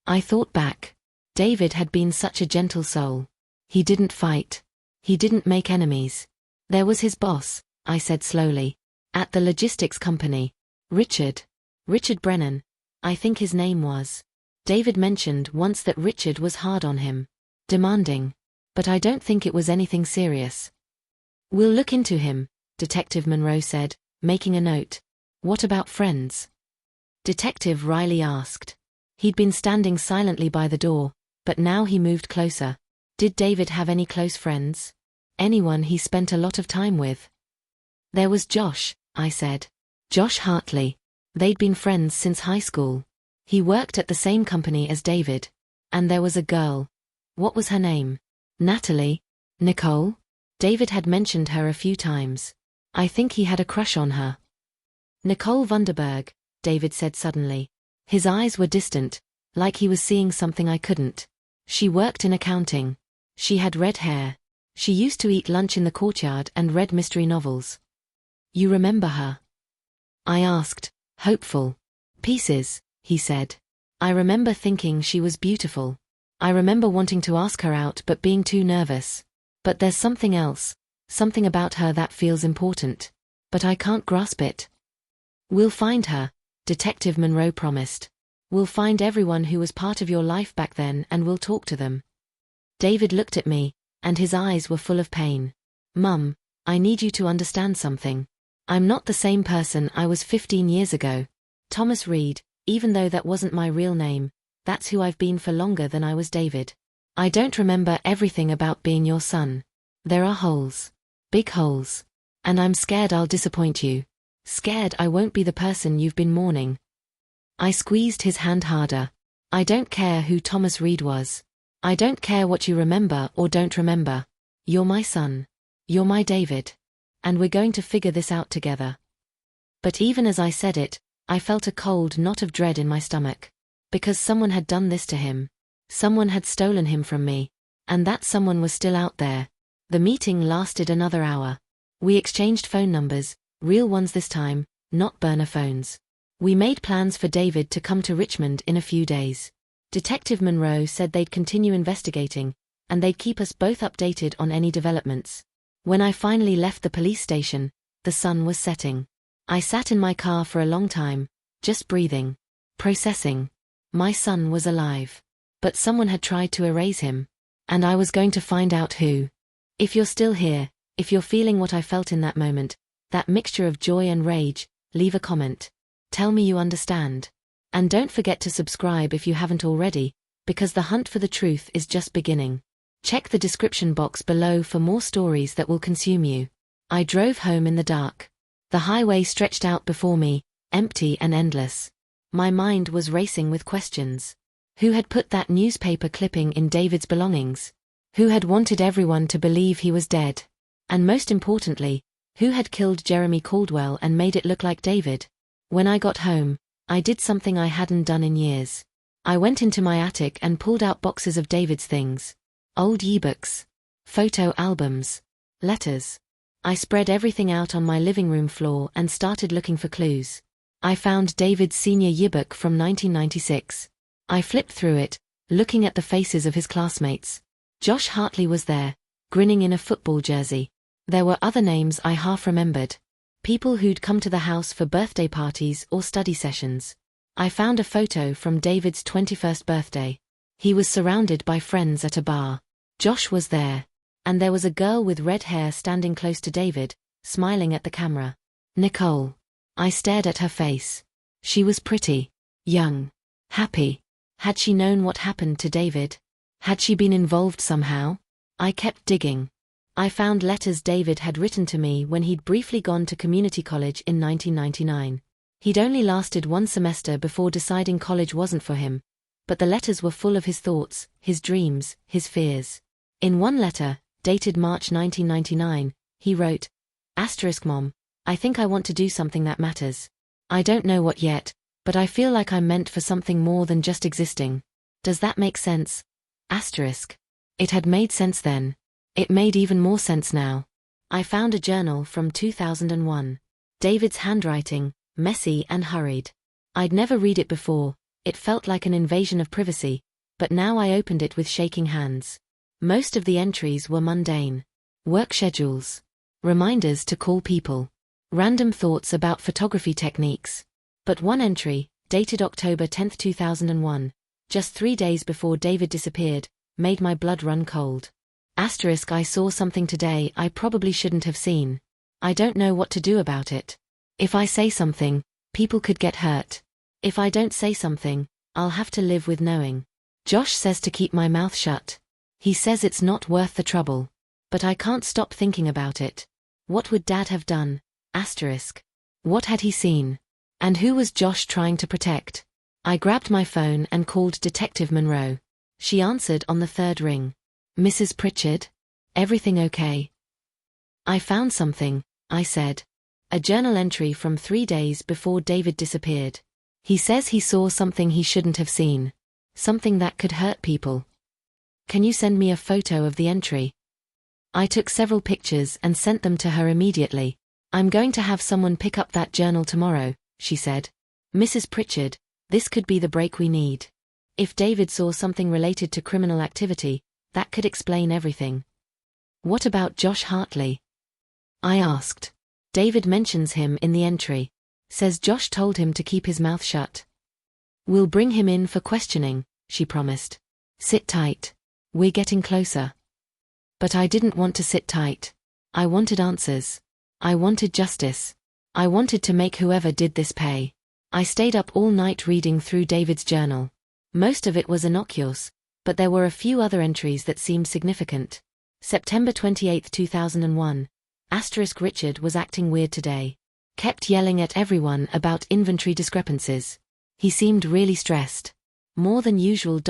[SPEAKER 1] I thought back. David had been such a gentle soul. He didn't fight. He didn't make enemies. There was his boss, I said slowly. At the logistics company. Richard Brennan. I think his name was. David mentioned once that Richard was hard on him. Demanding. But I don't think it was anything serious. We'll look into him, Detective Monroe said, making a note. What about friends? Detective Riley asked. He'd been standing silently by the door, but now he moved closer. Did David have any close friends? Anyone he spent a lot of time with? There was Josh, I said. Josh Hartley. They'd been friends since high school. He worked at the same company as David. And there was a girl. What was her name? Natalie? Nicole? David had mentioned her a few times. I think he had a crush on her. Nicole Vanderberg, David said suddenly. His eyes were distant, like he was seeing something I couldn't. She worked in accounting. She had red hair. She used to eat lunch in the courtyard and read mystery novels. You remember her? I asked, hopeful. Pieces, he said. I remember thinking she was beautiful. I remember wanting to ask her out but being too nervous. But there's something else, something about her that feels important. But I can't grasp it. We'll find her, Detective Monroe promised. We'll find everyone who was part of your life back then and we'll talk to them. David looked at me, and his eyes were full of pain. Mum, I need you to understand something. I'm not the same person I was 15 years ago. Thomas Reed, even though that wasn't my real name, that's who I've been for longer than I was David. I don't remember everything about being your son. There are holes. Big holes. And I'm scared I'll disappoint you. Scared I won't be the person you've been mourning. I squeezed his hand harder. I don't care who Thomas Reed was. I don't care what you remember or don't remember. You're my son. You're my David. And we're going to figure this out together. But even as I said it, I felt a cold knot of dread in my stomach. Because someone had done this to him. Someone had stolen him from me. And that someone was still out there, The meeting lasted another hour. We exchanged phone numbers, real ones this time, not burner phones. We made plans for David to come to Richmond in a few days. Detective Monroe said they'd continue investigating, and they'd keep us both updated on any developments. When I finally left the police station, the sun was setting. I sat in my car for a long time, just breathing, processing. My son was alive. But someone had tried to erase him. And I was going to find out who. If you're still here, if you're feeling what I felt in that moment, that mixture of joy and rage, leave a comment. Tell me you understand. And don't forget to subscribe if you haven't already, because the hunt for the truth is just beginning. Check the description box below for more stories that will consume you. I drove home in the dark. The highway stretched out before me, empty and endless. My mind was racing with questions. Who had put that newspaper clipping in David's belongings? Who had wanted everyone to believe he was dead? And most importantly, who had killed Jeremy Caldwell and made it look like David? When I got home, I did something I hadn't done in years. I went into my attic and pulled out boxes of David's things. Old yearbooks, photo albums, letters. I spread everything out on my living room floor and started looking for clues. I found David's senior yearbook from 1996. I flipped through it, looking at the faces of his classmates. Josh Hartley was there, grinning in a football jersey. There were other names I half remembered. People who'd come to the house for birthday parties or study sessions. I found a photo from David's 21st birthday. He was surrounded by friends at a bar. Josh was there. And there was a girl with red hair standing close to David, smiling at the camera. Nicole. I stared at her face. She was pretty, young, happy. Had she known what happened to David? Had she been involved somehow? I kept digging. I found letters David had written to me when he'd briefly gone to community college in 1999. He'd only lasted one semester before deciding college wasn't for him, but the letters were full of his thoughts, his dreams, his fears. In one letter, dated March 1999, he wrote, "Mom, I think I want to do something that matters. I don't know what yet, but I feel like I'm meant for something more than just existing. Does that make sense? It had made sense then. It made even more sense now. I found a journal from 2001. David's handwriting, messy and hurried. I'd never read it before, it felt like an invasion of privacy, but now I opened it with shaking hands. Most of the entries were mundane. Work schedules. Reminders to call people. Random thoughts about photography techniques. But one entry, dated October 10, 2001, just 3 days before David disappeared, made my blood run cold. I saw something today I probably shouldn't have seen. I don't know what to do about it. If I say something, people could get hurt. If I don't say something, I'll have to live with knowing. Josh says to keep my mouth shut. He says it's not worth the trouble. But I can't stop thinking about it. What would Dad have done? What had he seen? And who was Josh trying to protect? I grabbed my phone and called Detective Monroe. She answered on the third ring. "Mrs. Pritchard? Everything okay?" "I found something," I said. "A journal entry from 3 days before David disappeared. He says he saw something he shouldn't have seen. Something that could hurt people. Can you send me a photo of the entry?" I took several pictures and sent them to her immediately. "I'm going to have someone pick up that journal tomorrow," she said. "Mrs. Pritchard, this could be the break we need. If David saw something related to criminal activity, that could explain everything." "What about Josh Hartley?" I asked. "David mentions him in the entry. Says Josh told him to keep his mouth shut." "We'll bring him in for questioning," she promised. "Sit tight. We're getting closer." But I didn't want to sit tight. I wanted answers. I wanted justice. I wanted to make whoever did this pay. I stayed up all night reading through David's journal. Most of it was innocuous, but there were a few other entries that seemed significant. September 28, 2001. Richard was acting weird today. Kept yelling at everyone about inventory discrepancies. He seemed really stressed. More than usual.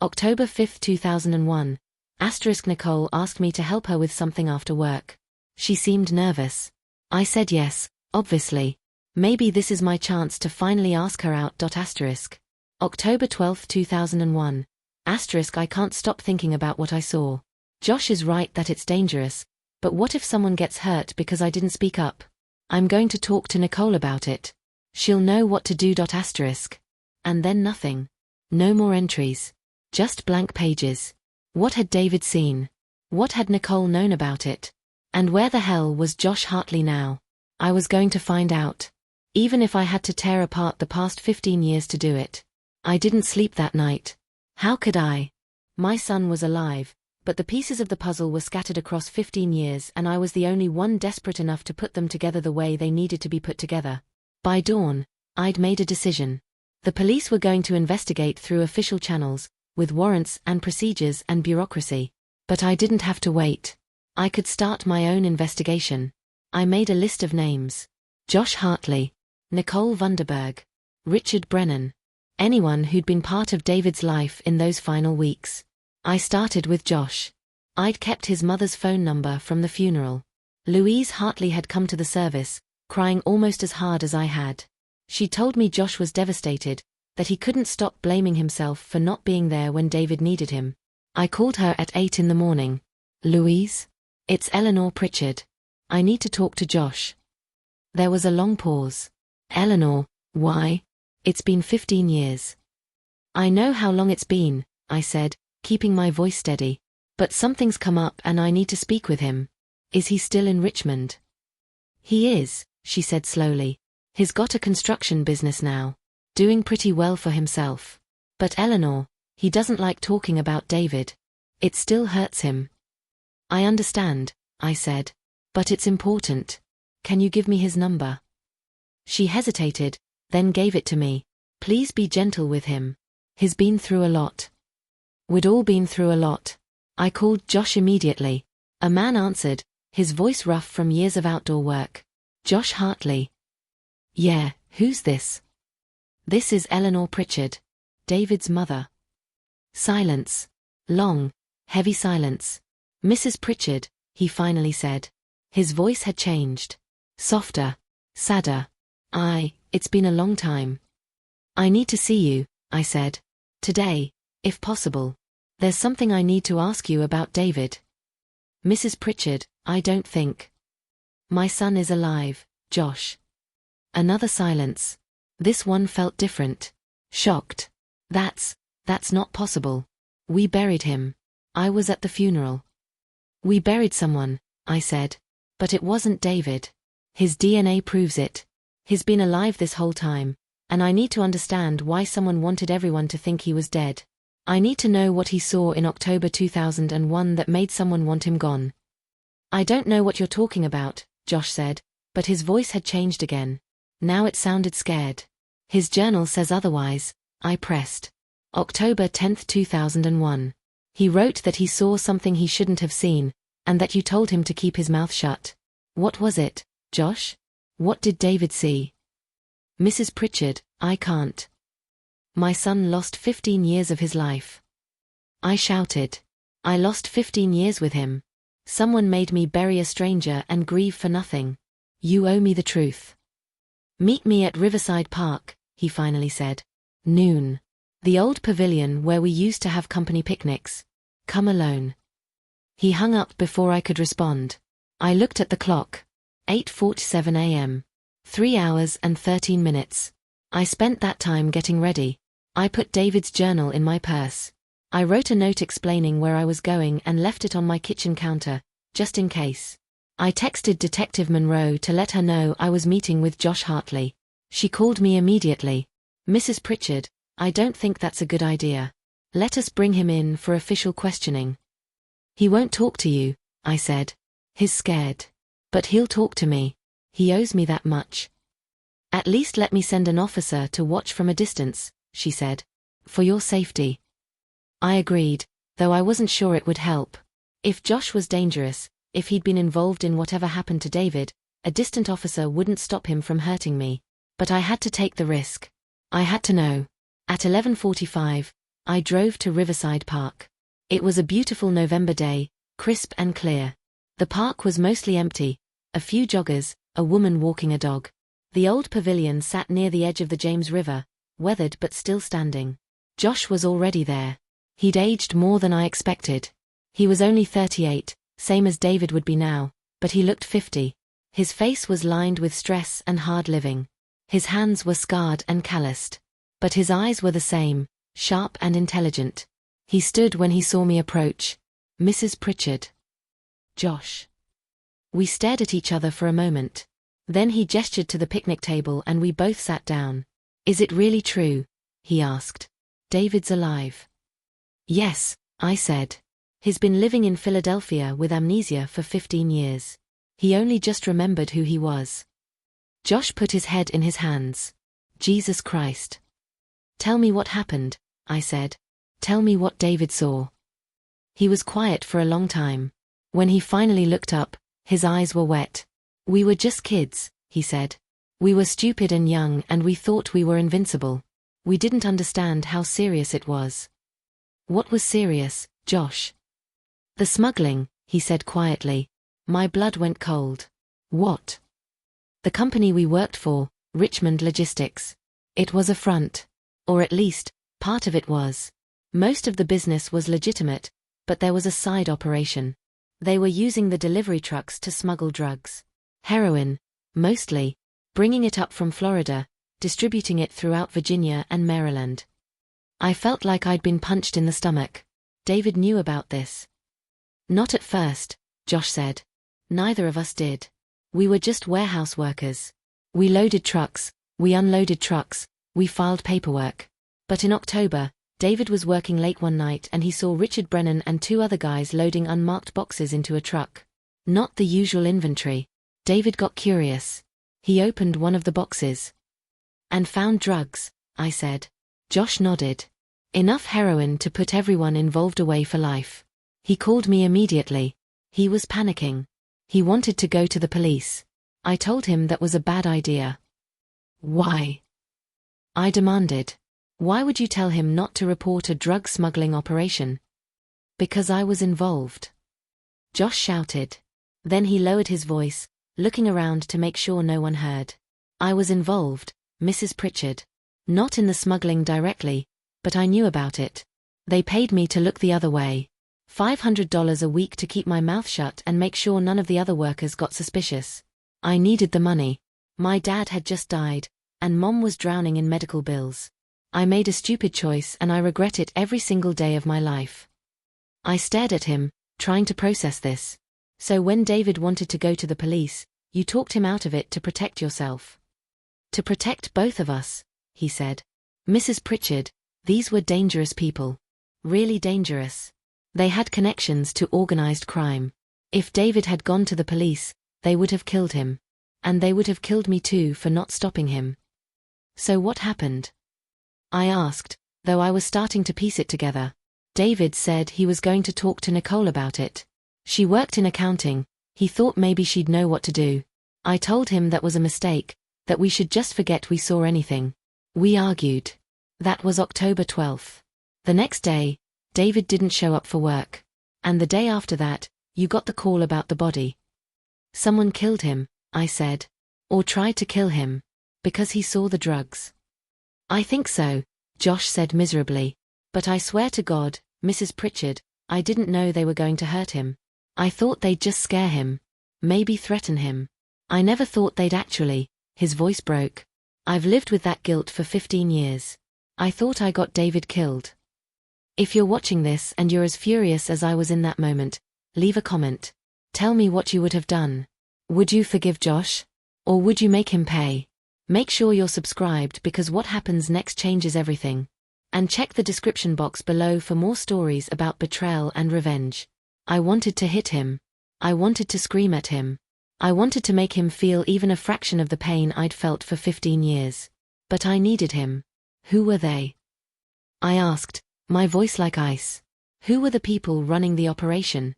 [SPEAKER 1] October 5, 2001. Nicole asked me to help her with something after work. She seemed nervous. I said yes, obviously. Maybe this is my chance to finally ask her out. October 12, 2001. I can't stop thinking about what I saw. Josh is right that it's dangerous, but what if someone gets hurt because I didn't speak up? I'm going to talk to Nicole about it. She'll know what to do. And then nothing. No more entries. Just blank pages. What had David seen? What had Nicole known about it? And where the hell was Josh Hartley now? I was going to find out. Even if I had to tear apart the past 15 years to do it. I didn't sleep that night. How could I? My son was alive, but the pieces of the puzzle were scattered across 15 years and I was the only one desperate enough to put them together the way they needed to be put together. By dawn, I'd made a decision. The police were going to investigate through official channels, with warrants and procedures and bureaucracy. But I didn't have to wait. I could start my own investigation. I made a list of names. Josh Hartley, Nicole Vanderberg, Richard Brennan. Anyone who'd been part of David's life in those final weeks. I started with Josh. I'd kept his mother's phone number from the funeral. Louise Hartley had come to the service, crying almost as hard as I had. She told me Josh was devastated, that he couldn't stop blaming himself for not being there when David needed him. I called her at 8 in the morning. Louise? It's Eleanor Pritchard. I need to talk to Josh. There was a long pause. Eleanor, why? It's been 15 years. I know how long it's been, I said, keeping my voice steady. But something's come up and I need to speak with him. Is he still in Richmond? He is, she said slowly. He's got a construction business now. Doing pretty well for himself. But Eleanor, he doesn't like talking about David. It still hurts him. I understand, I said. But it's important. Can you give me his number? She hesitated, then gave it to me. Please be gentle with him. He's been through a lot. We'd all been through a lot. I called Josh immediately. A man answered, his voice rough from years of outdoor work. Josh Hartley. Yeah, who's this? This is Eleanor Pritchard, David's mother. Silence. Long, heavy silence. Mrs. Pritchard, he finally said. His voice had changed. Softer. Sadder. It's been a long time. I need to see you, I said. Today, if possible. There's something I need to ask you about David. Mrs. Pritchard, I don't think. My son is alive, Josh. Another silence. This one felt different. Shocked. That's not possible. We buried him. I was at the funeral. We buried someone, I said. But it wasn't David. His DNA proves it. He's been alive this whole time, and I need to understand why someone wanted everyone to think he was dead. I need to know what he saw in October 2001 that made someone want him gone. I don't know what you're talking about, Josh said, but his voice had changed again. Now it sounded scared. His journal says otherwise, I pressed. October 10, 2001. He wrote that he saw something he shouldn't have seen, and that you told him to keep his mouth shut. What was it, Josh? What did David see? Mrs. Pritchard, I can't. My son lost 15 years of his life. I shouted. I lost 15 years with him. Someone made me bury a stranger and grieve for nothing. You owe me the truth. Meet me at Riverside Park, he finally said. Noon. The old pavilion where we used to have company picnics. Come alone. He hung up before I could respond. I looked at the clock. 8:47 a.m. 3 hours and 13 minutes. I spent that time getting ready. I put David's journal in my purse. I wrote a note explaining where I was going and left it on my kitchen counter, just in case. I texted Detective Monroe to let her know I was meeting with Josh Hartley. She called me immediately. Mrs. Pritchard, I don't think that's a good idea. Let us bring him in for official questioning. He won't talk to you, I said. He's scared. But he'll talk to me. He owes me that much. At least let me send an officer to watch from a distance, she said. For your safety. I agreed, though I wasn't sure it would help. If Josh was dangerous, if he'd been involved in whatever happened to David, a distant officer wouldn't stop him from hurting me. But I had to take the risk. I had to know. At 11:45, I drove to Riverside Park. It was a beautiful November day, crisp and clear. The park was mostly empty. A few joggers, a woman walking a dog. The old pavilion sat near the edge of the James River, weathered but still standing. Josh was already there. He'd aged more than I expected. He was only 38, same as David would be now, but he looked 50. His face was lined with stress and hard living. His hands were scarred and calloused. But his eyes were the same, sharp and intelligent. He stood when he saw me approach. "Mrs. Pritchard." "Josh." We stared at each other for a moment. Then he gestured to the picnic table and we both sat down. "Is it really true?" he asked. "David's alive?" "Yes," I said. "He's been living in Philadelphia with amnesia for 15 years. He only just remembered who he was." Josh put his head in his hands. "Jesus Christ." "Tell me what happened," I said. "Tell me what David saw." He was quiet for a long time. When he finally looked up, his eyes were wet. "We were just kids," he said. "We were stupid and young and we thought we were invincible. We didn't understand how serious it was." "What was serious, Josh?" "The smuggling," he said quietly. My blood went cold. "What?" "The company we worked for, Richmond Logistics. It was a front. Or at least, part of it was. Most of the business was legitimate, but there was a side operation. They were using the delivery trucks to smuggle drugs. Heroin, mostly, bringing it up from Florida, distributing it throughout Virginia and Maryland." I felt like I'd been punched in the stomach. David knew about this. "Not at first," Josh said. "Neither of us did. We were just warehouse workers. We loaded trucks, we unloaded trucks, we filed paperwork. But in October, David was working late one night and he saw Richard Brennan and two other guys loading unmarked boxes into a truck. Not the usual inventory. David got curious. He opened one of the boxes. "And found drugs," I said. Josh nodded. "Enough heroin to put everyone involved away for life." He called me immediately. He was panicking. He wanted to go to the police. I told him that was a bad idea. "Why?" I demanded. "Why would you tell him not to report a drug smuggling operation?" "Because I was involved." Josh shouted. Then he lowered his voice, looking around to make sure no one heard. "I was involved, Mrs. Pritchard. Not in the smuggling directly, but I knew about it. They paid me to look the other way. $500 a week to keep my mouth shut and make sure none of the other workers got suspicious. I needed the money. My dad had just died, and Mom was drowning in medical bills. I made a stupid choice and I regret it every single day of my life." I stared at him, trying to process this. "So when David wanted to go to the police, you talked him out of it to protect yourself?" "To protect both of us," he said. "Mrs. Pritchard, these were dangerous people. Really dangerous. They had connections to organized crime. If David had gone to the police, they would have killed him. And they would have killed me too for not stopping him." "So what happened?" I asked, though I was starting to piece it together. David said he was going to talk to Nicole about it. She worked in accounting. He thought maybe she'd know what to do. I told him that was a mistake, that we should just forget we saw anything. We argued. That was October 12th. The next day, David didn't show up for work. And the day after that, you got the call about the body. "Someone killed him," I said. "Or tried to kill him. Because he saw the drugs." "I think so," Josh said miserably. "But I swear to God, Mrs. Pritchard, I didn't know they were going to hurt him. I thought they'd just scare him. Maybe threaten him. I never thought they'd actually." His voice broke. "I've lived with that guilt for 15 years. I thought I got David killed." If you're watching this and you're as furious as I was in that moment, leave a comment. Tell me what you would have done. Would you forgive Josh? Or would you make him pay? Make sure you're subscribed because what happens next changes everything. And check the description box below for more stories about betrayal and revenge. I wanted to hit him. I wanted to scream at him. I wanted to make him feel even a fraction of the pain I'd felt for 15 years. But I needed him. Who were they? I asked, my voice like ice. Who were the people running the operation?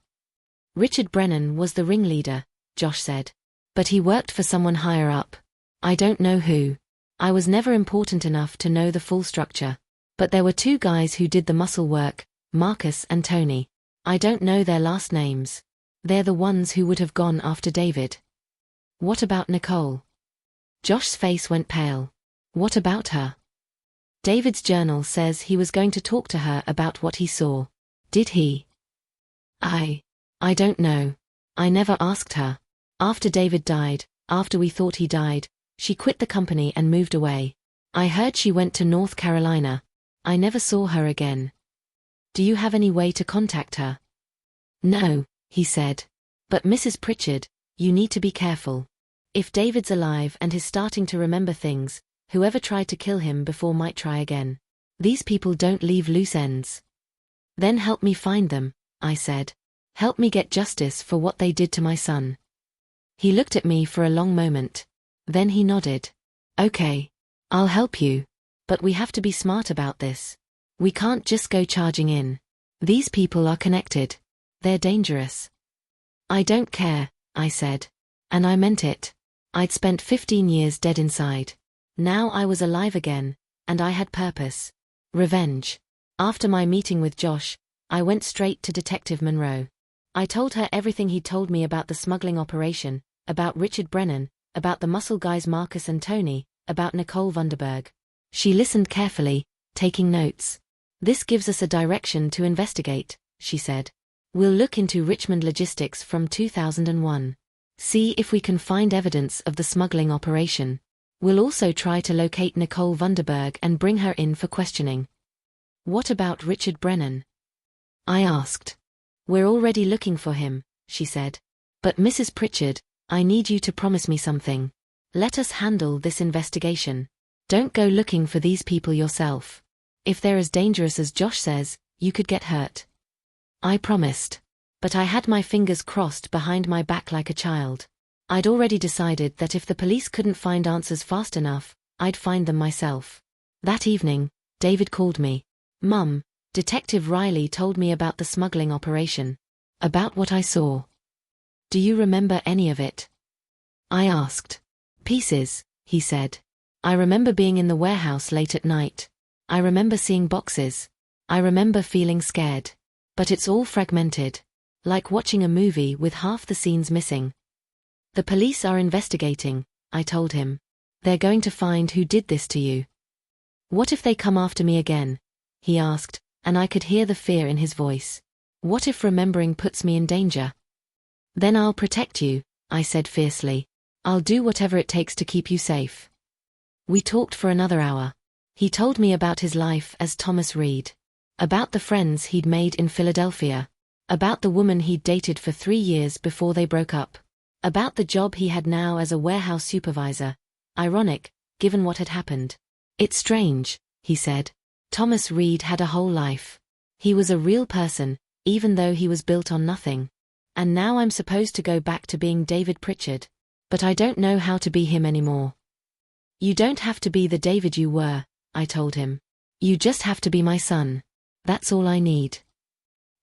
[SPEAKER 1] Richard Brennan was the ringleader, Josh said. But he worked for someone higher up. I don't know who. I was never important enough to know the full structure. But there were two guys who did the muscle work, Marcus and Tony. I don't know their last names. They're the ones who would have gone after David. What about Nicole? Josh's face went pale. What about her? David's journal says he was going to talk to her about what he saw. Did he? I don't know. I never asked her. After David died, after we thought he died, she quit the company and moved away. I heard she went to North Carolina. I never saw her again. Do you have any way to contact her? No, he said. But Mrs. Pritchard, you need to be careful. If David's alive and is starting to remember things, whoever tried to kill him before might try again. These people don't leave loose ends. Then help me find them, I said. Help me get justice for what they did to my son. He looked at me for a long moment. Then he nodded. Okay. I'll help you. But we have to be smart about this. We can't just go charging in. These people are connected. They're dangerous. I don't care, I said. And I meant it. I'd spent 15 years dead inside. Now I was alive again, and I had purpose. Revenge. After my meeting with Josh, I went straight to Detective Monroe. I told her everything he'd told me about the smuggling operation, about Richard Brennan, about the muscle guys Marcus and Tony, about Nicole Vanderberg. She listened carefully, taking notes. This gives us a direction to investigate, she said. We'll look into Richmond Logistics from 2001. See if we can find evidence of the smuggling operation. We'll also try to locate Nicole Vanderberg and bring her in for questioning. What about Richard Brennan? I asked. We're already looking for him, she said. But Mrs. Pritchard, I need you to promise me something. Let us handle this investigation. Don't go looking for these people yourself. If they're as dangerous as Josh says, you could get hurt. I promised. But I had my fingers crossed behind my back like a child. I'd already decided that if the police couldn't find answers fast enough, I'd find them myself. That evening, David called me. Mum, Detective Riley told me about the smuggling operation. About what I saw. Do you remember any of it? I asked. Pieces, he said. I remember being in the warehouse late at night. I remember seeing boxes. I remember feeling scared. But it's all fragmented. Like watching a movie with half the scenes missing. The police are investigating, I told him. They're going to find who did this to you. What if they come after me again? He asked, and I could hear the fear in his voice. What if remembering puts me in danger? Then I'll protect you, I said fiercely. I'll do whatever it takes to keep you safe. We talked for another hour. He told me about his life as Thomas Reed. About the friends he'd made in Philadelphia. About the woman he'd dated for 3 years before they broke up. About the job he had now as a warehouse supervisor. Ironic, given what had happened. It's strange, he said. Thomas Reed had a whole life. He was a real person, even though he was built on nothing. And now I'm supposed to go back to being David Pritchard. But I don't know how to be him anymore. You don't have to be the David you were, I told him. You just have to be my son. That's all I need.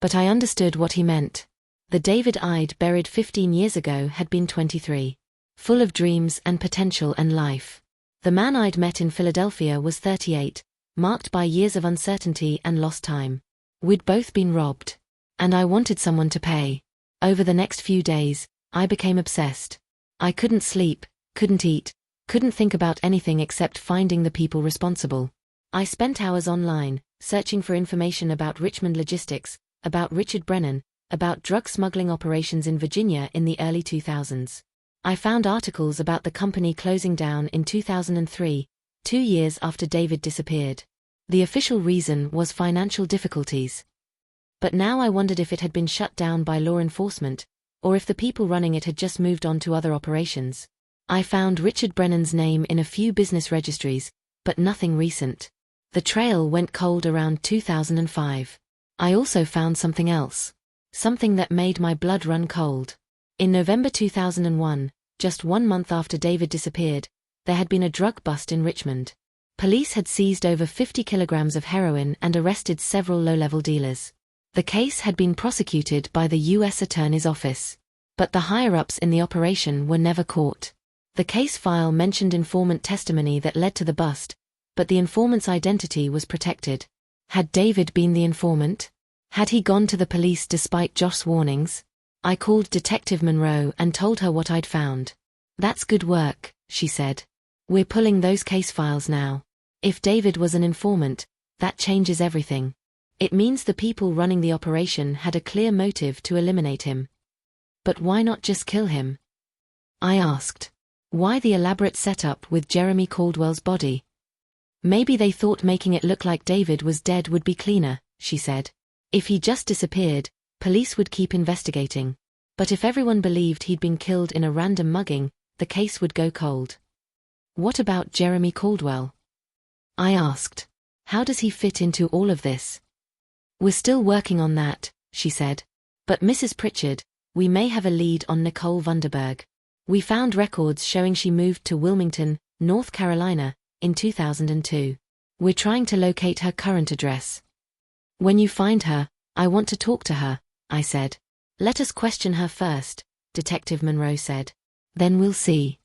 [SPEAKER 1] But I understood what he meant. The David I'd buried 15 years ago had been 23. Full of dreams and potential and life. The man I'd met in Philadelphia was 38, marked by years of uncertainty and lost time. We'd both been robbed. And I wanted someone to pay. Over the next few days, I became obsessed. I couldn't sleep, couldn't eat, couldn't think about anything except finding the people responsible. I spent hours online, searching for information about Richmond Logistics, about Richard Brennan, about drug smuggling operations in Virginia in the early 2000s. I found articles about the company closing down in 2003, 2 years after David disappeared. The official reason was financial difficulties. But now I wondered if it had been shut down by law enforcement, or if the people running it had just moved on to other operations. I found Richard Brennan's name in a few business registries, but nothing recent. The trail went cold around 2005. I also found something else. Something that made my blood run cold. In November 2001, just 1 month after David disappeared, there had been a drug bust in Richmond. Police had seized over 50 kilograms of heroin and arrested several low-level dealers. The case had been prosecuted by the U.S. Attorney's Office. But the higher-ups in the operation were never caught. The case file mentioned informant testimony that led to the bust, but the informant's identity was protected. Had David been the informant? Had he gone to the police despite Josh's warnings? I called Detective Monroe and told her what I'd found. That's good work, she said. We're pulling those case files now. If David was an informant, that changes everything. It means the people running the operation had a clear motive to eliminate him. But why not just kill him? I asked. Why the elaborate setup with Jeremy Caldwell's body? Maybe they thought making it look like David was dead would be cleaner, she said. If he just disappeared, police would keep investigating. But if everyone believed he'd been killed in a random mugging, the case would go cold. What about Jeremy Caldwell? I asked. How does he fit into all of this? We're still working on that, she said. But Mrs. Pritchard, we may have a lead on Nicole Vanderberg. We found records showing she moved to Wilmington, North Carolina, in 2002. We're trying to locate her current address. When you find her, I want to talk to her, I said. Let us question her first, Detective Monroe said. Then we'll see.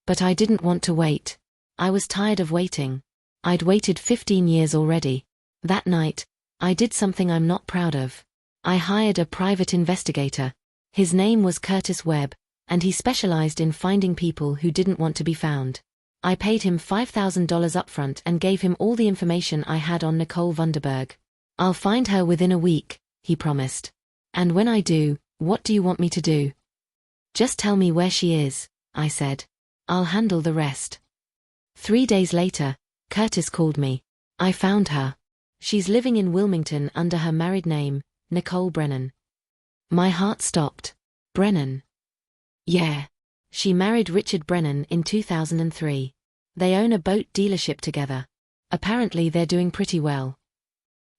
[SPEAKER 1] But I didn't want to wait. I was tired of waiting. I'd waited 15 years already. That night, I did something I'm not proud of. I hired a private investigator. His name was Curtis Webb, and he specialized in finding people who didn't want to be found. I paid him $5,000 upfront and gave him all the information I had on Nicole Vanderberg. I'll find her within a week, he promised. And when I do, what do you want me to do? Just tell me where she is, I said. I'll handle the rest. 3 days later, Curtis called me. I found her. She's living in Wilmington under her married name, Nicole Brennan. My heart stopped. Brennan. Yeah. She married Richard Brennan in 2003. They own a boat dealership together. Apparently they're doing pretty well.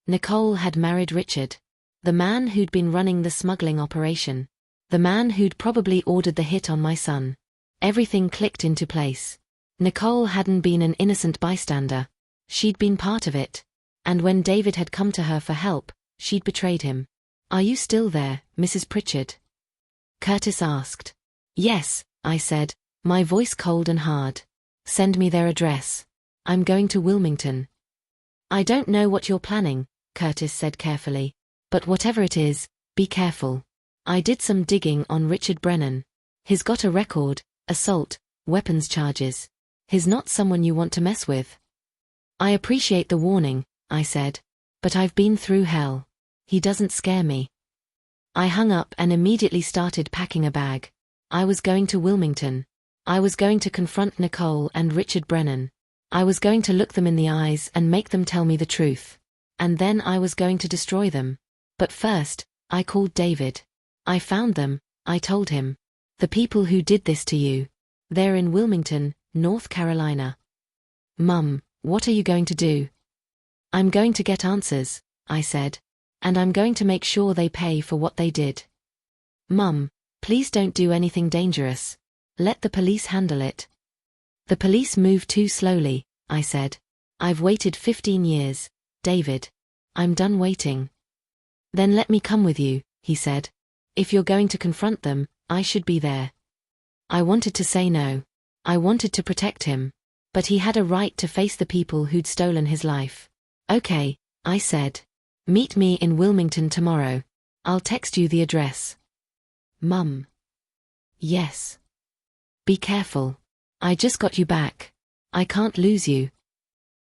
[SPEAKER 1] Nicole had married Richard, the man who'd been running the smuggling operation, the man who'd probably ordered the hit on my son. Everything clicked into place. Nicole hadn't been an innocent bystander. She'd been part of it. And when David had come to her for help, she'd betrayed him. Are you still there, Mrs. Pritchard? Curtis asked. Yes, I said, my voice cold and hard. Send me their address. I'm going to Wilmington. I don't know what you're planning, Curtis said carefully. But whatever it is, be careful. I did some digging on Richard Brennan. He's got a record, assault, weapons charges. He's not someone you want to mess with. I appreciate the warning, I said. But I've been through hell. He doesn't scare me. I hung up and immediately started packing a bag. I was going to Wilmington. I was going to confront Nicole and Richard Brennan. I was going to look them in the eyes and make them tell me the truth. And then I was going to destroy them. But first, I called David. I found them, I told him. The people who did this to you. They're in Wilmington, North Carolina. Mum, what are you going to do? I'm going to get answers, I said. And I'm going to make sure they pay for what they did. Mum, please don't do anything dangerous. Let the police handle it. The police move too slowly, I said. I've waited 15 years, David. I'm done waiting. Then let me come with you, he said. If you're going to confront them, I should be there. I wanted to say no. I wanted to protect him. But he had a right to face the people who'd stolen his life. Okay, I said. Meet me in Wilmington tomorrow. I'll text you the address. Mum. Yes. Be careful. I just got you back. I can't lose you.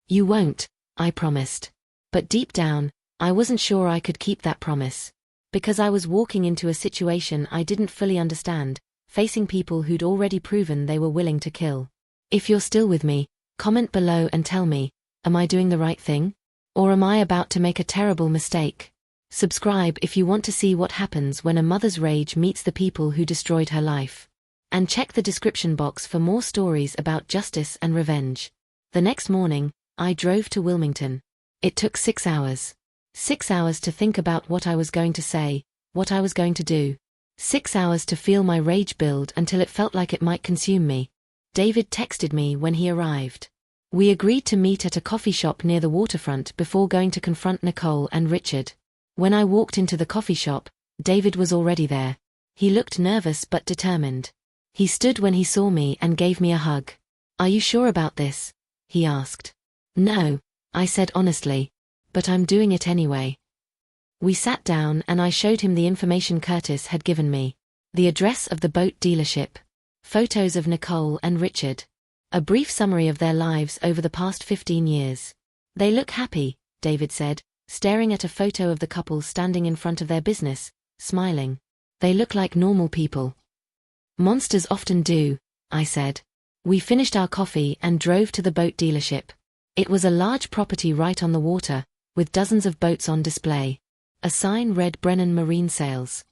[SPEAKER 1] You won't, I promised. But deep down, I wasn't sure I could keep that promise. Because I was walking into a situation I didn't fully understand, facing people who'd already proven they were willing to kill. If you're still with me, comment below and tell me, am I doing the right thing? Or am I about to make a terrible mistake? Subscribe if you want to see what happens when a mother's rage meets the people who destroyed her life. And check the description box for more stories about justice and revenge. The next morning, I drove to Wilmington. It took 6 hours. 6 hours to think about what I was going to say, what I was going to do. 6 hours to feel my rage build until it felt like it might consume me. David texted me when he arrived. We agreed to meet at a coffee shop near the waterfront before going to confront Nicole and Richard. When I walked into the coffee shop, David was already there. He looked nervous but determined. He stood when he saw me and gave me a hug. Are you sure about this? He asked. No, I said honestly. But I'm doing it anyway. We sat down and I showed him the information Curtis had given me. The address of the boat dealership. Photos of Nicole and Richard. A brief summary of their lives over the past 15 years. They look happy, David said, staring at a photo of the couple standing in front of their business, smiling. They look like normal people. Monsters often do, I said. We finished our coffee and drove to the boat dealership. It was a large property right on the water, with dozens of boats on display. A sign read Brennan Marine Sales.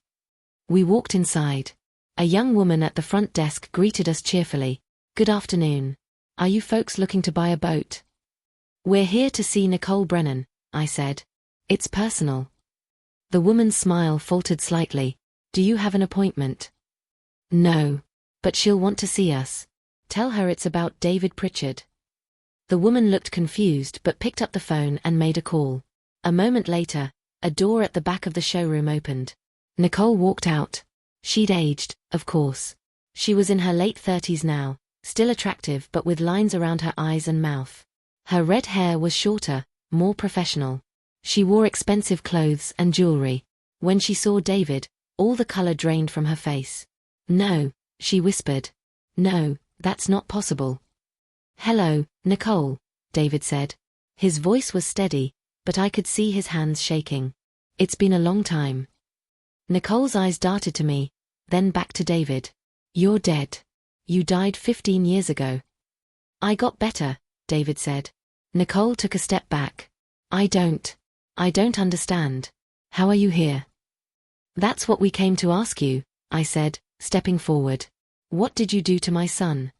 [SPEAKER 1] We walked inside. A young woman at the front desk greeted us cheerfully. Good afternoon. Are you folks looking to buy a boat? We're here to see Nicole Brennan, I said. It's personal. The woman's smile faltered slightly. Do you have an appointment? No. But she'll want to see us. Tell her it's about David Pritchard. The woman looked confused but picked up the phone and made a call. A moment later, a door at the back of the showroom opened. Nicole walked out. She'd aged, of course. She was in her late 30s now, still attractive but with lines around her eyes and mouth. Her red hair was shorter, more professional. She wore expensive clothes and jewelry. When she saw David, all the color drained from her face. No, she whispered. No, that's not possible. Hello, Nicole, David said. His voice was steady, but I could see his hands shaking. It's been a long time. Nicole's eyes darted to me, then back to David. You're dead. You died 15 years ago. I got better, David said. Nicole took a step back. I don't understand. How are you here? That's what we came to ask you, I said, stepping forward. What did you do to my son?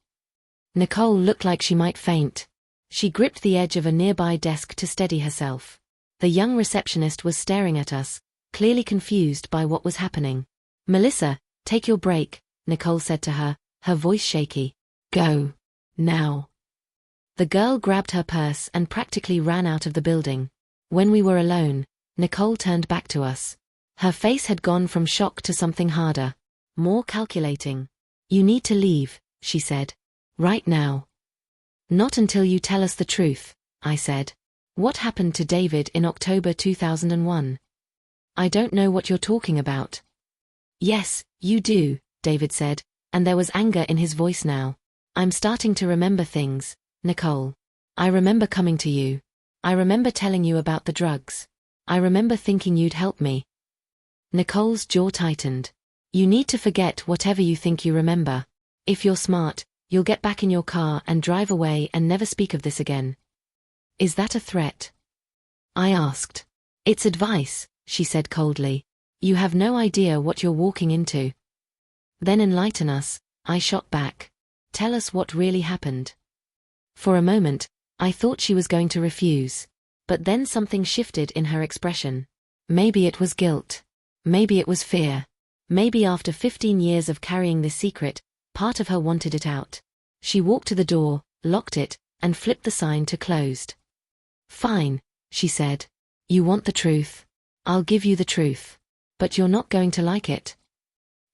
[SPEAKER 1] Nicole looked like she might faint. She gripped the edge of a nearby desk to steady herself. The young receptionist was staring at us, clearly confused by what was happening. Melissa, take your break, Nicole said to her, her voice shaky. Go. Now. The girl grabbed her purse and practically ran out of the building. When we were alone, Nicole turned back to us. Her face had gone from shock to something harder, more calculating. You need to leave, she said. Right now. Not until you tell us the truth, I said. What happened to David in October 2001? I don't know what you're talking about. Yes, you do, David said, and there was anger in his voice now. I'm starting to remember things, Nicole. I remember coming to you. I remember telling you about the drugs. I remember thinking you'd help me. Nicole's jaw tightened. You need to forget whatever you think you remember. If you're smart, you'll get back in your car and drive away and never speak of this again. Is that a threat? I asked. It's advice, she said coldly. You have no idea what you're walking into. Then enlighten us, I shot back. Tell us what really happened. For a moment, I thought she was going to refuse. But then something shifted in her expression. Maybe it was guilt. Maybe it was fear. Maybe after 15 years of carrying this secret, part of her wanted it out. She walked to the door, locked it, and flipped the sign to closed. Fine, she said. You want the truth? I'll give you the truth. But you're not going to like it.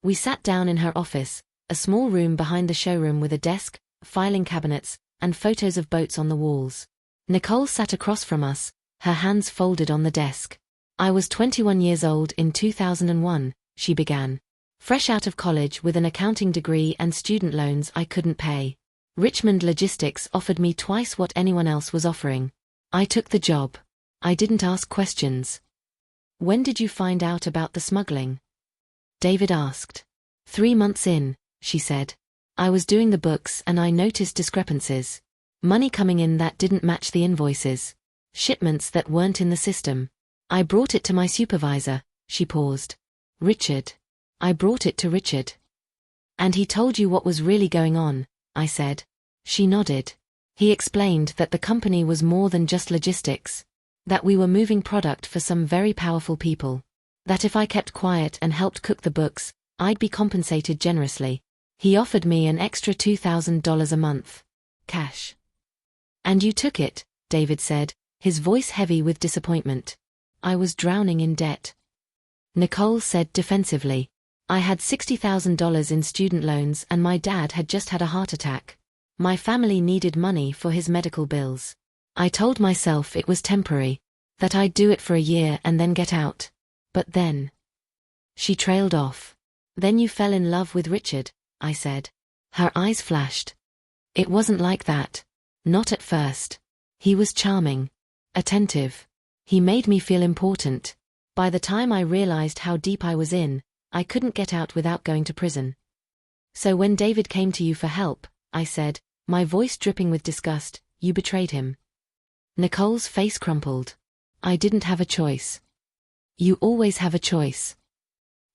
[SPEAKER 1] We sat down in her office, a small room behind the showroom with a desk, filing cabinets, and photos of boats on the walls. Nicole sat across from us, her hands folded on the desk. I was 21 years old in 2001, she began. Fresh out of college with an accounting degree and student loans I couldn't pay. Richmond Logistics offered me twice what anyone else was offering. I took the job. I didn't ask questions. When did you find out about the smuggling? David asked. 3 months in, she said. I was doing the books and I noticed discrepancies. Money coming in that didn't match the invoices. Shipments that weren't in the system. I brought it to my supervisor, she paused. Richard. I brought it to Richard. And he told you what was really going on, I said. She nodded. He explained that the company was more than just logistics. That we were moving product for some very powerful people. That if I kept quiet and helped cook the books, I'd be compensated generously. He offered me an extra $2,000 a month. Cash. And you took it, David said, his voice heavy with disappointment. I was drowning in debt. Nicole said defensively. I had $60,000 in student loans and my dad had just had a heart attack. My family needed money for his medical bills. I told myself it was temporary, that I'd do it for a year and then get out. But then. She trailed off. Then you fell in love with Richard, I said. Her eyes flashed. It wasn't like that. Not at first. He was charming. Attentive. He made me feel important. By the time I realized how deep I was in, I couldn't get out without going to prison. So when David came to you for help, I said, my voice dripping with disgust, you betrayed him. Nicole's face crumpled. I didn't have a choice. You always have a choice.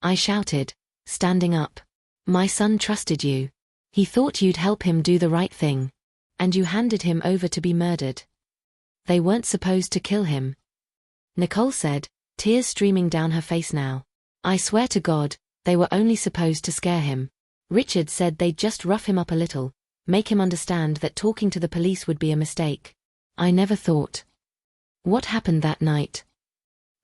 [SPEAKER 1] I shouted, standing up. My son trusted you. He thought you'd help him do the right thing. And you handed him over to be murdered. They weren't supposed to kill him. Nicole said, tears streaming down her face now. I swear to God, they were only supposed to scare him. Richard said they'd just rough him up a little, make him understand that talking to the police would be a mistake. I never thought. What happened that night?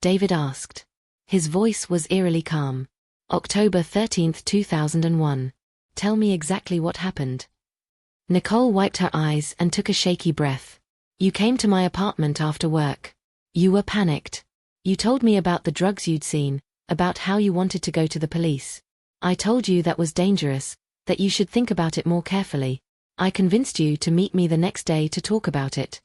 [SPEAKER 1] David asked. His voice was eerily calm. October 13, 2001. Tell me exactly what happened. Nicole wiped her eyes and took a shaky breath. You came to my apartment after work. You were panicked. You told me about the drugs you'd seen, about how you wanted to go to the police. I told you that was dangerous, that you should think about it more carefully. I convinced you to meet me the next day to talk about it.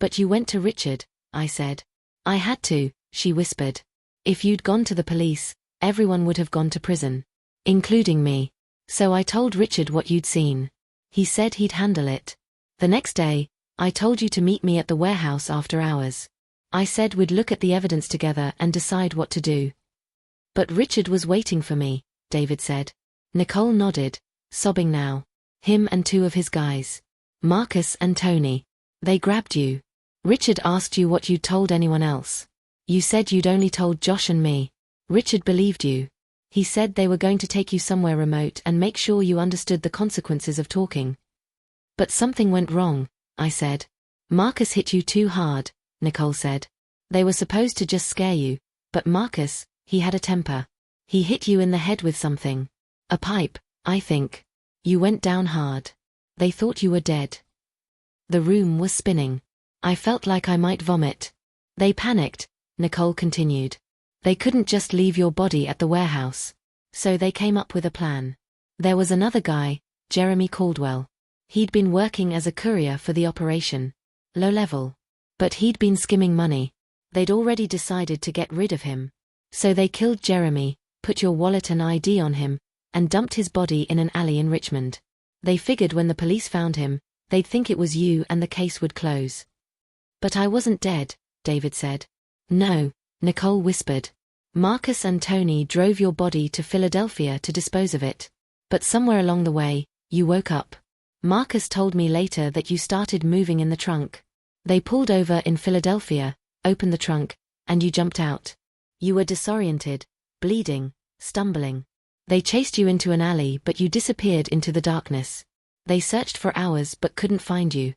[SPEAKER 1] But you went to Richard, I said. I had to, she whispered. If you'd gone to the police, everyone would have gone to prison. Including me. So I told Richard what you'd seen. He said he'd handle it. The next day, I told you to meet me at the warehouse after hours. I said we'd look at the evidence together and decide what to do. But Richard was waiting for me, David said. Nicole nodded, sobbing now. Him and two of his guys. Marcus and Tony. They grabbed you. Richard asked you what you'd told anyone else. You said you'd only told Josh and me. Richard believed you. He said they were going to take you somewhere remote and make sure you understood the consequences of talking. But something went wrong, I said. Marcus hit you too hard, Nicole said. They were supposed to just scare you, but Marcus, he had a temper. He hit you in the head with something. A pipe, I think. You went down hard. They thought you were dead. The room was spinning. I felt like I might vomit. They panicked, Nicole continued. They couldn't just leave your body at the warehouse. So they came up with a plan. There was another guy, Jeremy Caldwell. He'd been working as a courier for the operation. Low level. But he'd been skimming money. They'd already decided to get rid of him. So they killed Jeremy, put your wallet and ID on him, and dumped his body in an alley in Richmond. They figured when the police found him, they'd think it was you and the case would close. But I wasn't dead, David said. No, Nicole whispered. Marcus and Tony drove your body to Philadelphia to dispose of it. But somewhere along the way, you woke up. Marcus told me later that you started moving in the trunk. They pulled over in Philadelphia, opened the trunk, and you jumped out. You were disoriented, bleeding, stumbling. They chased you into an alley but you disappeared into the darkness. They searched for hours but couldn't find you.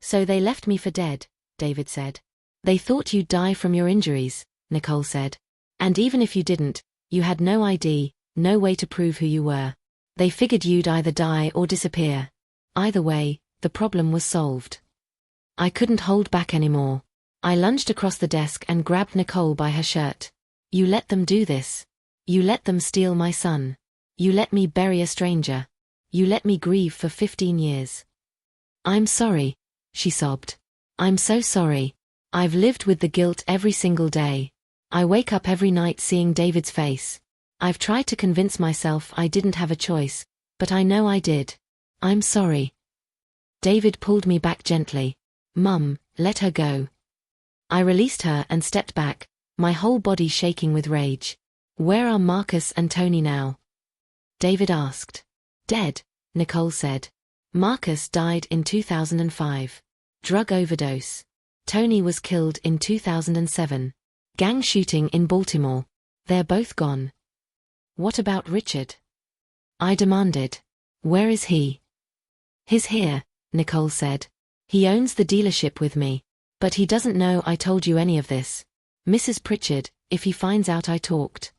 [SPEAKER 1] So they left me for dead, David said. They thought you'd die from your injuries, Nicole said. And even if you didn't, you had no ID, no way to prove who you were. They figured you'd either die or disappear. Either way, the problem was solved. I couldn't hold back anymore. I lunged across the desk and grabbed Nicole by her shirt. You let them do this. You let them steal my son. You let me bury a stranger. You let me grieve for 15 years. I'm sorry, she sobbed. I'm so sorry. I've lived with the guilt every single day. I wake up every night seeing David's face. I've tried to convince myself I didn't have a choice, but I know I did. I'm sorry. David pulled me back gently. Mum, let her go. I released her and stepped back, my whole body shaking with rage. Where are Marcus and Tony now? David asked. Dead, Nicole said. Marcus died in 2005. Drug overdose. Tony was killed in 2007. Gang shooting in Baltimore. They're both gone. What about Richard? I demanded. Where is he? He's here, Nicole said. He owns the dealership with me. But he doesn't know I told you any of this. Mrs. Pritchard, if he finds out I talked.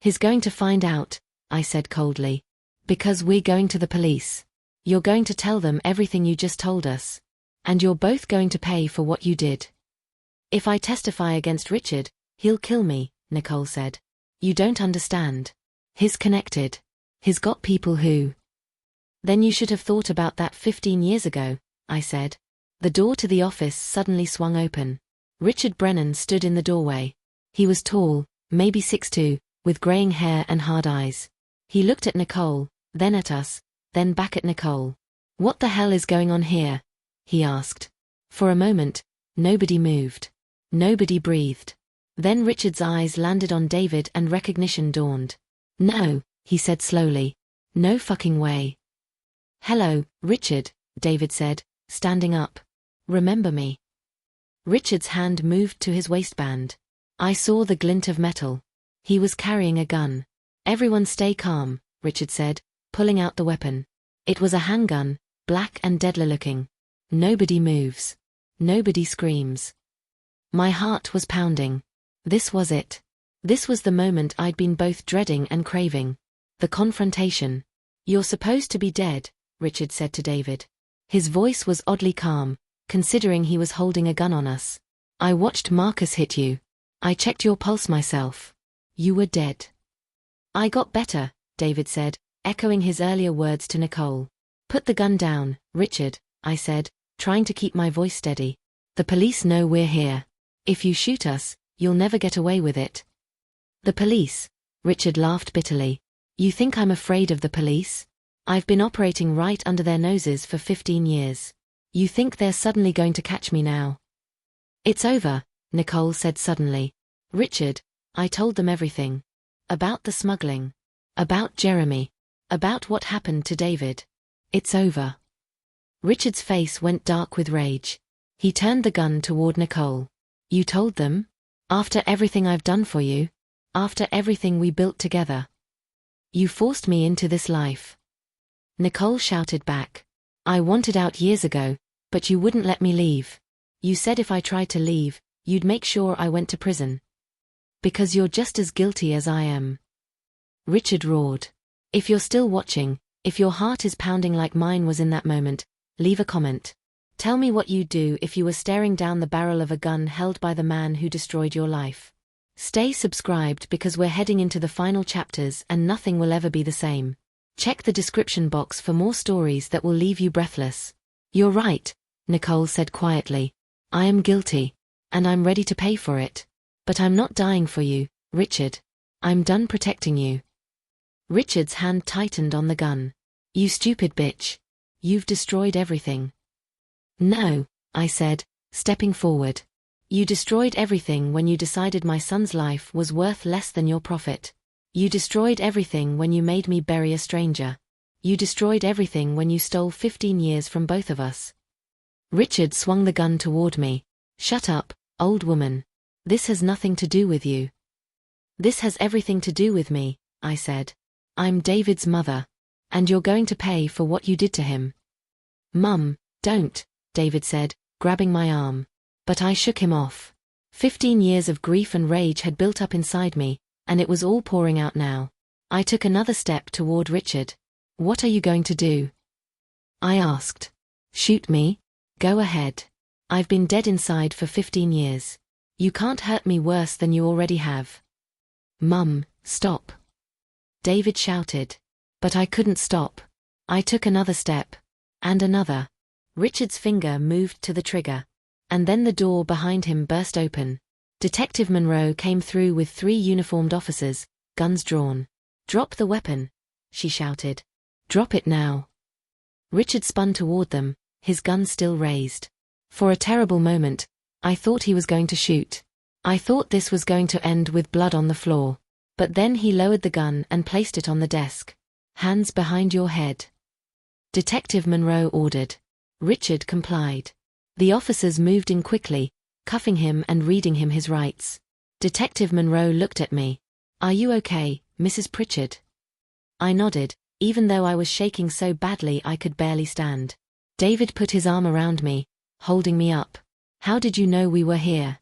[SPEAKER 1] He's going to find out, I said coldly. Because we're going to the police. You're going to tell them everything you just told us. And you're both going to pay for what you did. If I testify against Richard, he'll kill me, Nicole said. You don't understand. He's connected. He's got people who... Then you should have thought about that 15 years ago, I said. The door to the office suddenly swung open. Richard Brennan stood in the doorway. He was tall, maybe 6'2", with graying hair and hard eyes. He looked at Nicole, then at us, then back at Nicole. "What the hell is going on here?" he asked. For a moment, nobody moved. Nobody breathed. Then Richard's eyes landed on David and recognition dawned. "No," he said slowly. "No fucking way." "Hello, Richard," David said, standing up. "Remember me?" Richard's hand moved to his waistband. I saw the glint of metal. He was carrying a gun. "Everyone stay calm," Richard said, pulling out the weapon. It was a handgun, black and deadly looking. "Nobody moves. Nobody screams." My heart was pounding. This was it. This was the moment I'd been both dreading and craving. The confrontation. "You're supposed to be dead," Richard said to David. His voice was oddly calm, considering he was holding a gun on us. "I watched Marcus hit you. I checked your pulse myself. You were dead." "I got better," David said, echoing his earlier words to Nicole. "Put the gun down, Richard," I said, trying to keep my voice steady. "The police know we're here. If you shoot us, you'll never get away with it." "The police?" Richard laughed bitterly. "You think I'm afraid of the police? I've been operating right under their noses for 15 years. You think they're suddenly going to catch me now?" "It's over," Nicole said suddenly. "Richard, I told them everything. About the smuggling. About Jeremy. About what happened to David. It's over." Richard's face went dark with rage. He turned the gun toward Nicole. "You told them? After everything I've done for you? After everything we built together? You forced me into this life." Nicole shouted back. "I wanted out years ago, but you wouldn't let me leave. You said if I tried to leave, you'd make sure I went to prison. Because you're just as guilty as I am." Richard roared. If you're still watching, if your heart is pounding like mine was in that moment, leave a comment. Tell me what you'd do if you were staring down the barrel of a gun held by the man who destroyed your life. Stay subscribed because we're heading into the final chapters and nothing will ever be the same. Check the description box for more stories that will leave you breathless. "You're right," Nicole said quietly. "I am guilty. And I'm ready to pay for it. But I'm not dying for you, Richard. I'm done protecting you." Richard's hand tightened on the gun. "You stupid bitch. You've destroyed everything." "No," I said, stepping forward. "You destroyed everything when you decided my son's life was worth less than your profit. You destroyed everything when you made me bury a stranger. You destroyed everything when you stole 15 years from both of us." Richard swung the gun toward me. "Shut up, old woman. This has nothing to do with you." "This has everything to do with me," I said. "I'm David's mother. And you're going to pay for what you did to him." "Mum, don't," David said, grabbing my arm. But I shook him off. 15 years of grief and rage had built up inside me, and it was all pouring out now. I took another step toward Richard. "What are you going to do?" I asked. "Shoot me? Go ahead. I've been dead inside for 15 years. You can't hurt me worse than you already have." "Mum, stop!" David shouted. But I couldn't stop. I took another step. And another. Richard's finger moved to the trigger. And then the door behind him burst open. Detective Monroe came through with 3 uniformed officers, guns drawn. "Drop the weapon," she shouted. "Drop it now." Richard spun toward them, his gun still raised. For a terrible moment, I thought he was going to shoot. I thought this was going to end with blood on the floor. But then he lowered the gun and placed it on the desk. "Hands behind your head," Detective Monroe ordered. Richard complied. The officers moved in quickly, cuffing him and reading him his rights. Detective Monroe looked at me. "Are you okay, Mrs. Pritchard?" I nodded, even though I was shaking so badly I could barely stand. David put his arm around me, holding me up. "How did you know we were here?"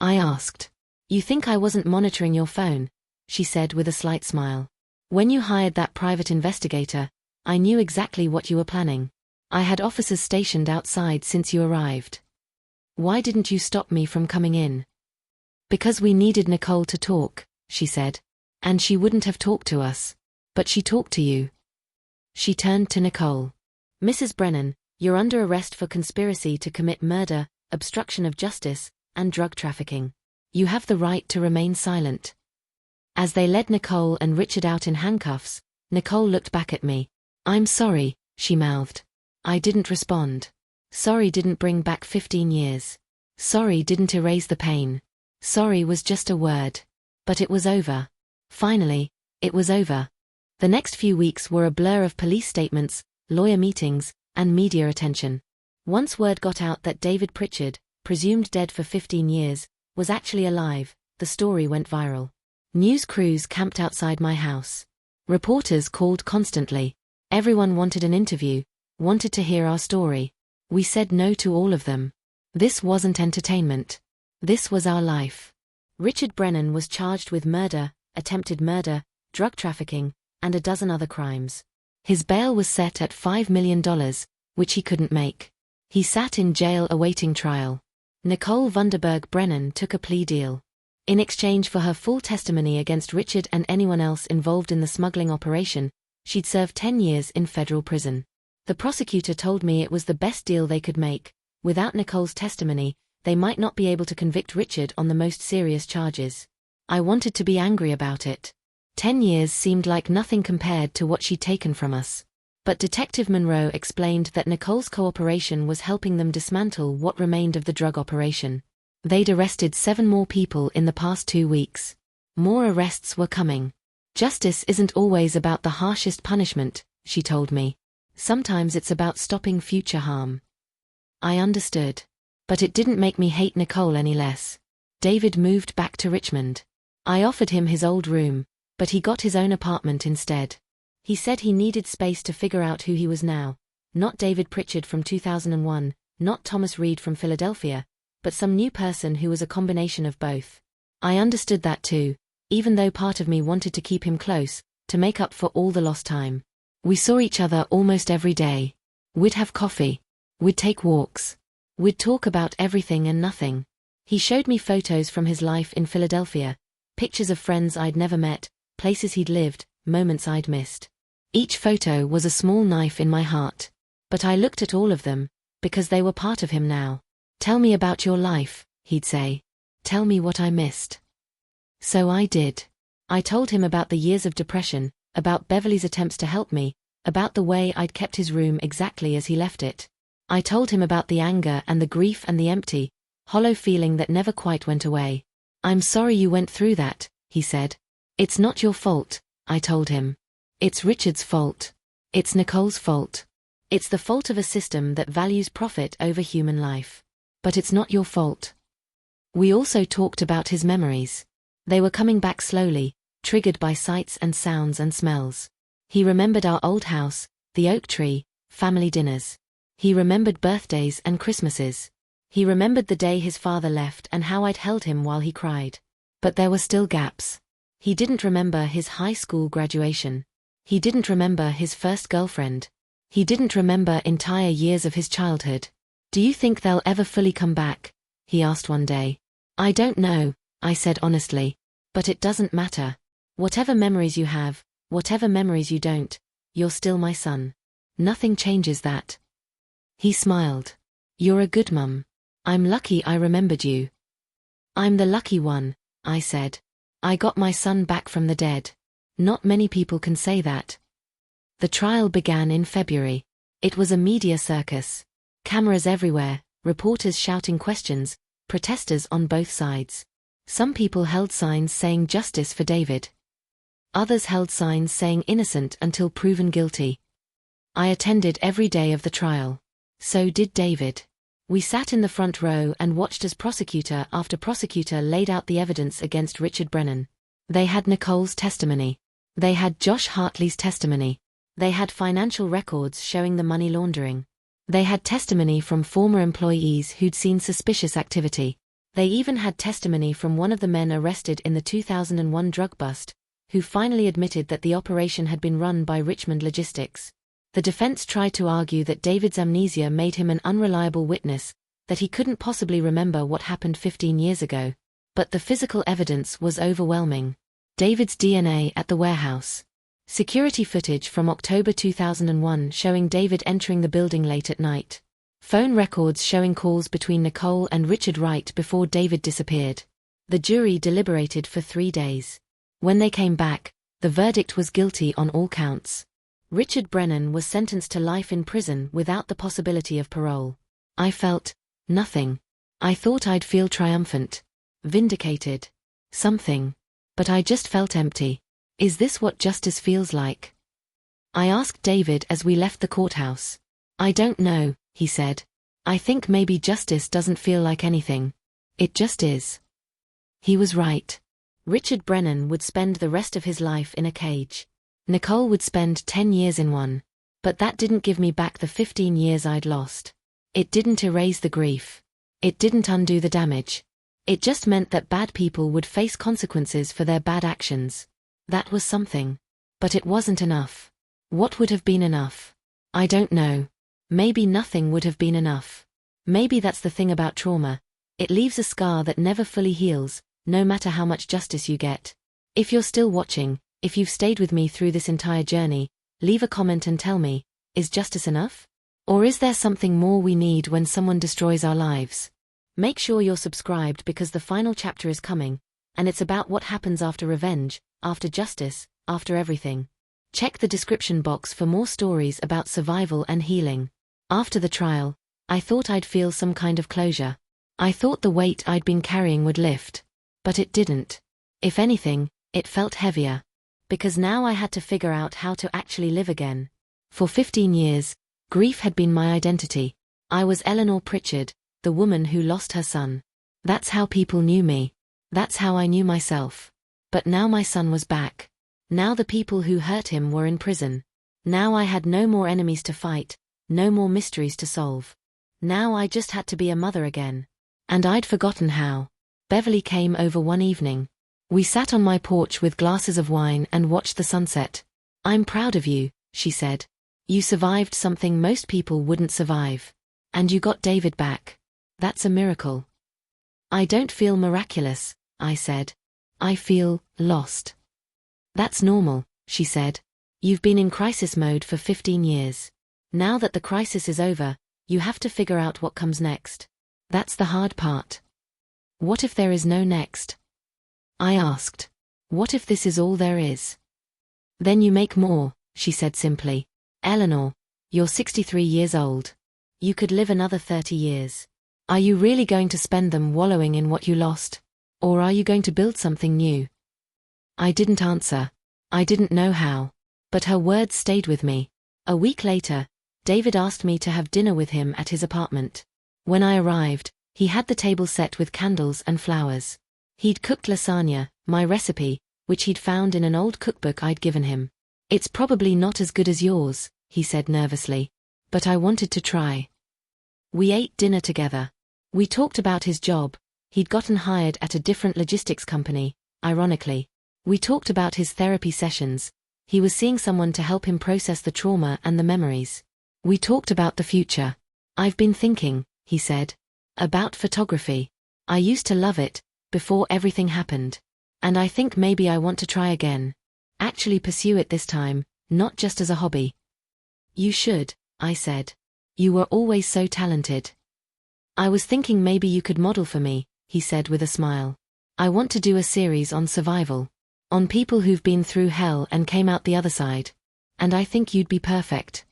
[SPEAKER 1] I asked. "You think I wasn't monitoring your phone?" she said with a slight smile. "When you hired that private investigator, I knew exactly what you were planning. I had officers stationed outside since you arrived." "Why didn't you stop me from coming in?" "Because we needed Nicole to talk," she said. "And she wouldn't have talked to us. But she talked to you." She turned to Nicole. "Mrs. Brennan, you're under arrest for conspiracy to commit murder, obstruction of justice, and drug trafficking. You have the right to remain silent. As they led Nicole and Richard out in handcuffs, Nicole looked back at me. I'm sorry, she mouthed. I didn't respond. Sorry didn't bring back 15 years. Sorry didn't erase the pain. Sorry was just a word. But it was over. Finally, it was over. The next few weeks were a blur of police statements, lawyer meetings, and media attention. Once word got out that David Pritchard, presumed dead for 15 years, was actually alive, the story went viral. News crews camped outside my house. Reporters called constantly. Everyone wanted an interview, wanted to hear our story. We said no to all of them. This wasn't entertainment. This was our life. Richard Brennan was charged with murder, attempted murder, drug trafficking, and a dozen other crimes. His bail was set at $5 million, which he couldn't make. He sat in jail awaiting trial. Nicole Vanderberg Brennan took a plea deal. In exchange for her full testimony against Richard and anyone else involved in the smuggling operation, she'd serve 10 years in federal prison. The prosecutor told me it was the best deal they could make. Without Nicole's testimony, they might not be able to convict Richard on the most serious charges. I wanted to be angry about it. 10 years seemed like nothing compared to what she'd taken from us. But Detective Monroe explained that Nicole's cooperation was helping them dismantle what remained of the drug operation. They'd arrested 7 more people in the past 2 weeks. More arrests were coming. Justice isn't always about the harshest punishment, she told me. Sometimes it's about stopping future harm. I understood. But it didn't make me hate Nicole any less. David moved back to Richmond. I offered him his old room, but he got his own apartment instead. He said he needed space to figure out who he was now. Not David Pritchard from 2001, not Thomas Reed from Philadelphia, but some new person who was a combination of both. I understood that too, even though part of me wanted to keep him close, to make up for all the lost time. We saw each other almost every day. We'd have coffee. We'd take walks. We'd talk about everything and nothing. He showed me photos from his life in Philadelphia, pictures of friends I'd never met, places he'd lived, moments I'd missed. Each photo was a small knife in my heart. But I looked at all of them, because they were part of him now. Tell me about your life, he'd say. Tell me what I missed. So I did. I told him about the years of depression, about Beverly's attempts to help me, about the way I'd kept his room exactly as he left it. I told him about the anger and the grief and the empty, hollow feeling that never quite went away. I'm sorry you went through that, he said. It's not your fault, I told him. It's Richard's fault. It's Nicole's fault. It's the fault of a system that values profit over human life. But it's not your fault. We also talked about his memories. They were coming back slowly, triggered by sights and sounds and smells. He remembered our old house, the oak tree, family dinners. He remembered birthdays and Christmases. He remembered the day his father left and how I'd held him while he cried. But there were still gaps. He didn't remember his high school graduation. He didn't remember his first girlfriend. He didn't remember entire years of his childhood. Do you think they'll ever fully come back? He asked one day. I don't know, I said honestly. But it doesn't matter. Whatever memories you have, whatever memories you don't, you're still my son. Nothing changes that. He smiled. You're a good mum. I'm lucky I remembered you. I'm the lucky one, I said. I got my son back from the dead. Not many people can say that. The trial began in February. It was a media circus. Cameras everywhere, reporters shouting questions, protesters on both sides. Some people held signs saying justice for David. Others held signs saying innocent until proven guilty. I attended every day of the trial. So did David. We sat in the front row and watched as prosecutor after prosecutor laid out the evidence against Richard Brennan. They had Nicole's testimony. They had Josh Hartley's testimony. They had financial records showing the money laundering. They had testimony from former employees who'd seen suspicious activity. They even had testimony from one of the men arrested in the 2001 drug bust, who finally admitted that the operation had been run by Richmond Logistics. The defense tried to argue that David's amnesia made him an unreliable witness, that he couldn't possibly remember what happened 15 years ago. But the physical evidence was overwhelming. David's DNA at the warehouse. Security footage from October 2001 showing David entering the building late at night. Phone records showing calls between Nicole and Richard right before David disappeared. The jury deliberated for 3 days. When they came back, the verdict was guilty on all counts. Richard Brennan was sentenced to life in prison without the possibility of parole. I felt nothing. I thought I'd feel triumphant, vindicated, something. But I just felt empty. Is this what justice feels like? I asked David as we left the courthouse. I don't know, he said. I think maybe justice doesn't feel like anything. It just is. He was right. Richard Brennan would spend the rest of his life in a cage. Nicole would spend 10 years in one. But that didn't give me back the 15 years I'd lost. It didn't erase the grief. It didn't undo the damage. It just meant that bad people would face consequences for their bad actions. That was something. But it wasn't enough. What would have been enough? I don't know. Maybe nothing would have been enough. Maybe that's the thing about trauma. It leaves a scar that never fully heals, no matter how much justice you get. If you're still watching, if you've stayed with me through this entire journey, leave a comment and tell me, is justice enough? Or is there something more we need when someone destroys our lives? Make sure you're subscribed because the final chapter is coming, and it's about what happens after revenge, after justice, after everything. Check the description box for more stories about survival and healing. After the trial, I thought I'd feel some kind of closure. I thought the weight I'd been carrying would lift. But it didn't. If anything, it felt heavier. Because now I had to figure out how to actually live again. For 15 years, grief had been my identity. I was Eleanor Pritchard, the woman who lost her son. That's how people knew me. That's how I knew myself. But now my son was back. Now the people who hurt him were in prison. Now I had no more enemies to fight, no more mysteries to solve. Now I just had to be a mother again. And I'd forgotten how. Beverly came over one evening. We sat on my porch with glasses of wine and watched the sunset. I'm proud of you, she said. You survived something most people wouldn't survive. And you got David back. That's a miracle. I don't feel miraculous, I said. I feel lost. That's normal, she said. You've been in crisis mode for 15 years. Now that the crisis is over, you have to figure out what comes next. That's the hard part. What if there is no next? I asked. What if this is all there is? Then you make more, she said simply. Eleanor, you're 63 years old. You could live another 30 years. Are you really going to spend them wallowing in what you lost? Or are you going to build something new? I didn't answer. I didn't know how. But her words stayed with me. A week later, David asked me to have dinner with him at his apartment. When I arrived, he had the table set with candles and flowers. He'd cooked lasagna, my recipe, which he'd found in an old cookbook I'd given him. It's probably not as good as yours, he said nervously. But I wanted to try. We ate dinner together. We talked about his job. He'd gotten hired at a different logistics company, ironically. We talked about his therapy sessions. He was seeing someone to help him process the trauma and the memories. We talked about the future. I've been thinking, he said, about photography. I used to love it, before everything happened. And I think maybe I want to try again. Actually pursue it this time, not just as a hobby. You should, I said. You were always so talented. I was thinking maybe you could model for me, he said with a smile. I want to do a series on survival. On people who've been through hell and came out the other side. And I think you'd be perfect.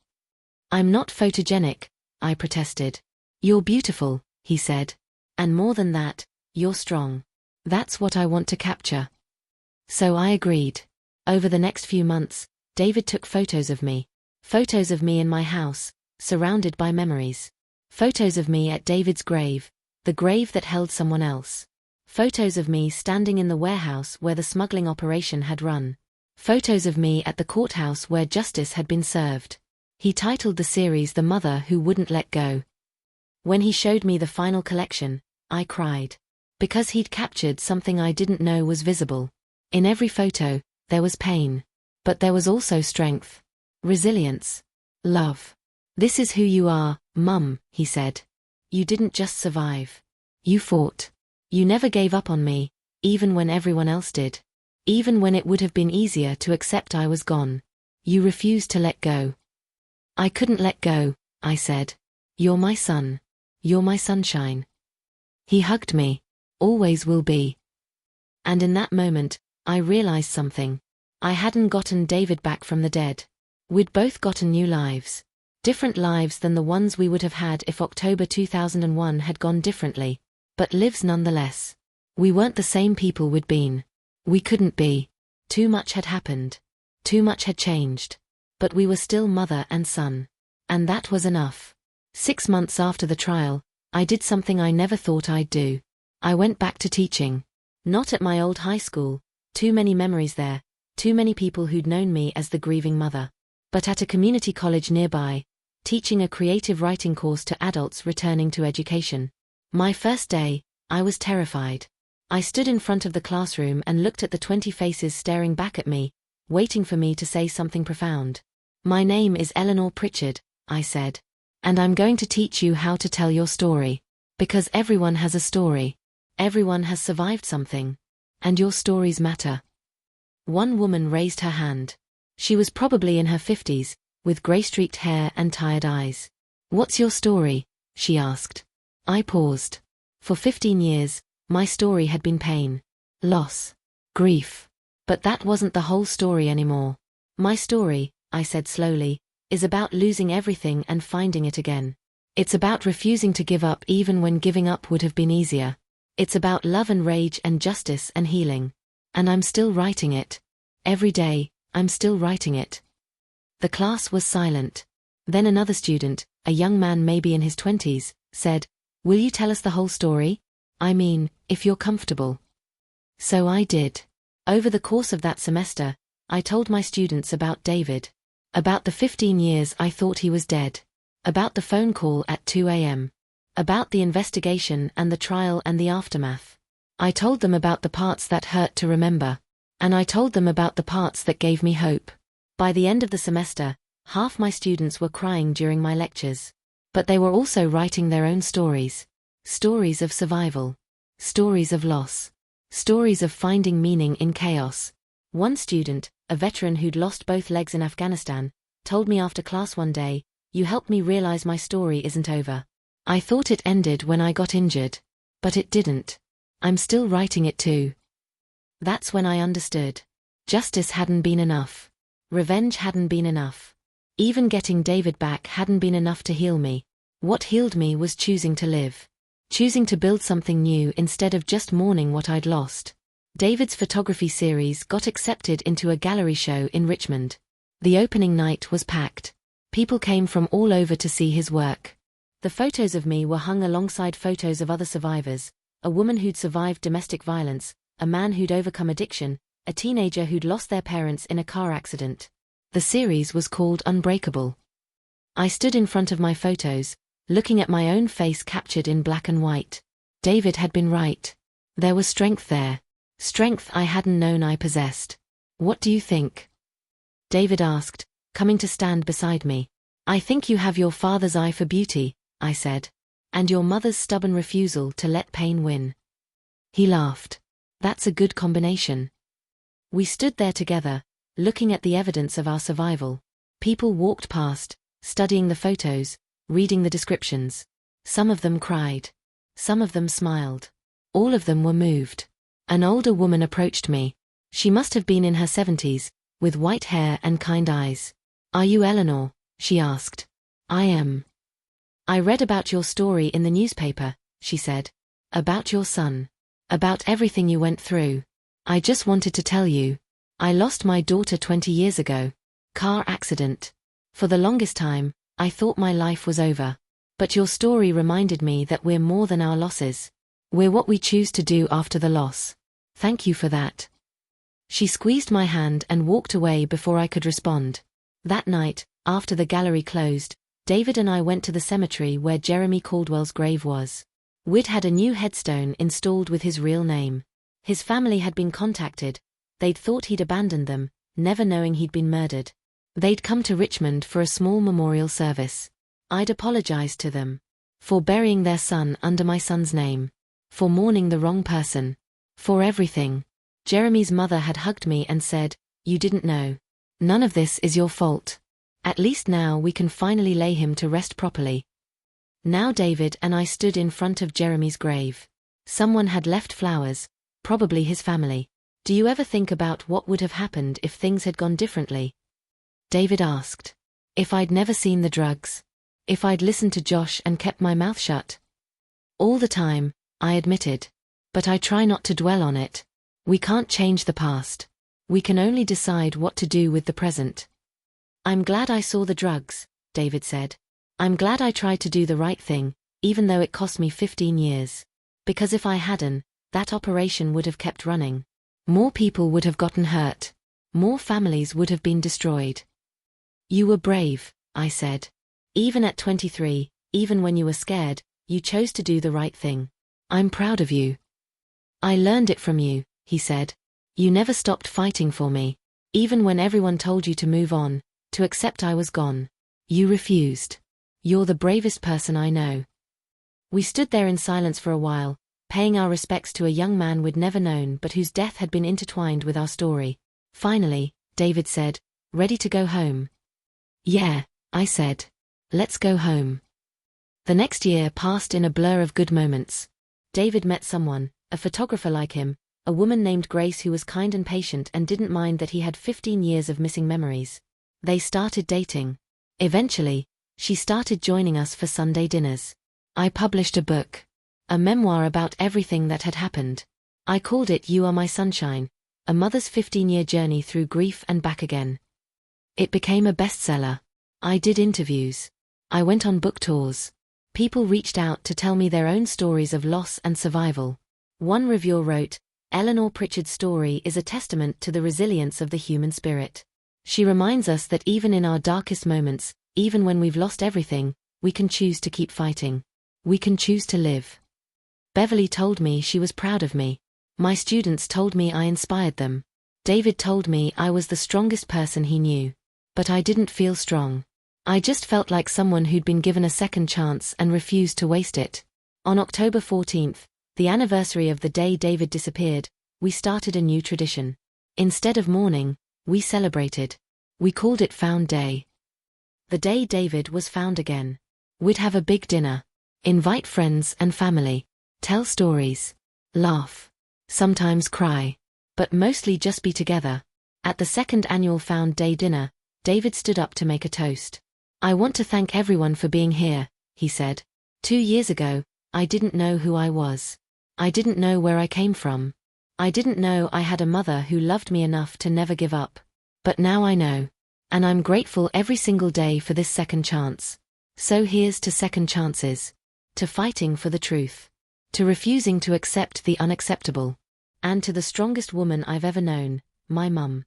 [SPEAKER 1] I'm not photogenic, I protested. You're beautiful, he said. And more than that, you're strong. That's what I want to capture. So I agreed. Over the next few months, David took photos of me. Photos of me in my house, surrounded by memories. Photos of me at David's grave, the grave that held someone else. Photos of me standing in the warehouse where the smuggling operation had run. Photos of me at the courthouse where justice had been served. He titled the series The Mother Who Wouldn't Let Go. When he showed me the final collection, I cried. Because he'd captured something I didn't know was visible. In every photo, there was pain. But there was also strength. Resilience. Love. This is who you are, Mum, he said. You didn't just survive. You fought. You never gave up on me, even when everyone else did. Even when it would have been easier to accept I was gone. You refused to let go. I couldn't let go, I said. You're my son. You're my sunshine. He hugged me. Always will be. And in that moment, I realized something. I hadn't gotten David back from the dead. We'd both gotten new lives. Different lives than the ones we would have had if October 2001 had gone differently. But lives nonetheless. We weren't the same people we'd been. We couldn't be. Too much had happened. Too much had changed. But we were still mother and son. And that was enough. 6 months after the trial, I did something I never thought I'd do. I went back to teaching. Not at my old high school. Too many memories there. Too many people who'd known me as the grieving mother. But at a community college nearby, teaching a creative writing course to adults returning to education. My first day, I was terrified. I stood in front of the classroom and looked at the 20 faces staring back at me, waiting for me to say something profound. My name is Eleanor Pritchard, I said. And I'm going to teach you how to tell your story. Because everyone has a story. Everyone has survived something. And your stories matter. One woman raised her hand. She was probably in her 50s, with grey-streaked hair and tired eyes. What's your story? She asked. I paused. For 15 years, my story had been pain, loss, grief. But that wasn't the whole story anymore. My story, I said slowly, is about losing everything and finding it again. It's about refusing to give up even when giving up would have been easier. It's about love and rage and justice and healing. And I'm still writing it. Every day, I'm still writing it. The class was silent. Then another student, a young man maybe in his 20s, said, "Will you tell us the whole story? I mean, if you're comfortable." So I did. Over the course of that semester, I told my students about David. About the 15 years I thought he was dead. About the phone call at 2 a.m. About the investigation and the trial and the aftermath. I told them about the parts that hurt to remember. And I told them about the parts that gave me hope. By the end of the semester, half my students were crying during my lectures. But they were also writing their own stories. Stories of survival. Stories of loss. Stories of finding meaning in chaos. One student, a veteran who'd lost both legs in Afghanistan, told me after class one day, "You helped me realize my story isn't over. I thought it ended when I got injured. But it didn't. I'm still writing it too." That's when I understood. Justice hadn't been enough. Revenge hadn't been enough. Even getting David back hadn't been enough to heal me. What healed me was choosing to live. Choosing to build something new instead of just mourning what I'd lost. David's photography series got accepted into a gallery show in Richmond. The opening night was packed. People came from all over to see his work. The photos of me were hung alongside photos of other survivors, a woman who'd survived domestic violence, a man who'd overcome addiction, a teenager who'd lost their parents in a car accident. The series was called Unbreakable. I stood in front of my photos, looking at my own face captured in black and white. David had been right. There was strength there. Strength I hadn't known I possessed. "What do you think?" David asked, coming to stand beside me. "I think you have your father's eye for beauty," I said. "And your mother's stubborn refusal to let pain win." He laughed. "That's a good combination." We stood there together, looking at the evidence of our survival. People walked past, studying the photos, reading the descriptions. Some of them cried. Some of them smiled. All of them were moved. An older woman approached me. She must have been in her 70s, with white hair and kind eyes. "Are you Eleanor?" she asked. "I am." "I read about your story in the newspaper," she said. "About your son. About everything you went through. I just wanted to tell you. I lost my daughter 20 years ago. Car accident. For the longest time, I thought my life was over. But your story reminded me that we're more than our losses. We're what we choose to do after the loss. Thank you for that." She squeezed my hand and walked away before I could respond. That night, after the gallery closed, David and I went to the cemetery where Jeremy Caldwell's grave was. We'd had a new headstone installed with his real name. His family had been contacted. They'd thought he'd abandoned them, never knowing he'd been murdered. They'd come to Richmond for a small memorial service. I'd apologized to them. For burying their son under my son's name. For mourning the wrong person. For everything. Jeremy's mother had hugged me and said, "You didn't know. None of this is your fault. At least now we can finally lay him to rest properly." Now David and I stood in front of Jeremy's grave. Someone had left flowers, probably his family. Do you ever think about what would have happened if things had gone differently? David asked. If I'd never seen the drugs? If I'd listened to Josh and kept my mouth shut? All the time, I admitted. But I try not to dwell on it. We can't change the past. We can only decide what to do with the present. I'm glad I saw the drugs, David said. I'm glad I tried to do the right thing, even though it cost me 15 years. Because if I hadn't, that operation would have kept running. More people would have gotten hurt. More families would have been destroyed. You were brave, I said. Even at 23, even when you were scared, you chose to do the right thing. I'm proud of you. I learned it from you, he said. You never stopped fighting for me. Even when everyone told you to move on, to accept I was gone. You refused. You're the bravest person I know. We stood there in silence for a while, paying our respects to a young man we'd never known but whose death had been intertwined with our story. Finally, David said, "Ready to go home?" "Yeah," I said. "Let's go home." The next year passed in a blur of good moments. David met someone, a photographer like him, a woman named Grace who was kind and patient and didn't mind that he had 15 years of missing memories. They started dating. Eventually, she started joining us for Sunday dinners. I published a book. A memoir about everything that had happened. I called it You Are My Sunshine, a mother's 15-year journey through grief and back again. It became a bestseller. I did interviews. I went on book tours. People reached out to tell me their own stories of loss and survival. One reviewer wrote, "Eleanor Pritchard's story is a testament to the resilience of the human spirit. She reminds us that even in our darkest moments, even when we've lost everything, we can choose to keep fighting. We can choose to live." Beverly told me she was proud of me. My students told me I inspired them. David told me I was the strongest person he knew. But I didn't feel strong. I just felt like someone who'd been given a second chance and refused to waste it. On October 14th, the anniversary of the day David disappeared, we started a new tradition. Instead of mourning, we celebrated. We called it Found Day. The day David was found again. We'd have a big dinner. Invite friends and family. Tell stories. Laugh. Sometimes cry. But mostly just be together. At the second annual Found Day dinner, David stood up to make a toast. "I want to thank everyone for being here," he said. 2 years ago, I didn't know who I was. I didn't know where I came from. I didn't know I had a mother who loved me enough to never give up. But now I know. And I'm grateful every single day for this second chance. So here's to second chances. To fighting for the truth. To refusing to accept the unacceptable. And to the strongest woman I've ever known, my mum.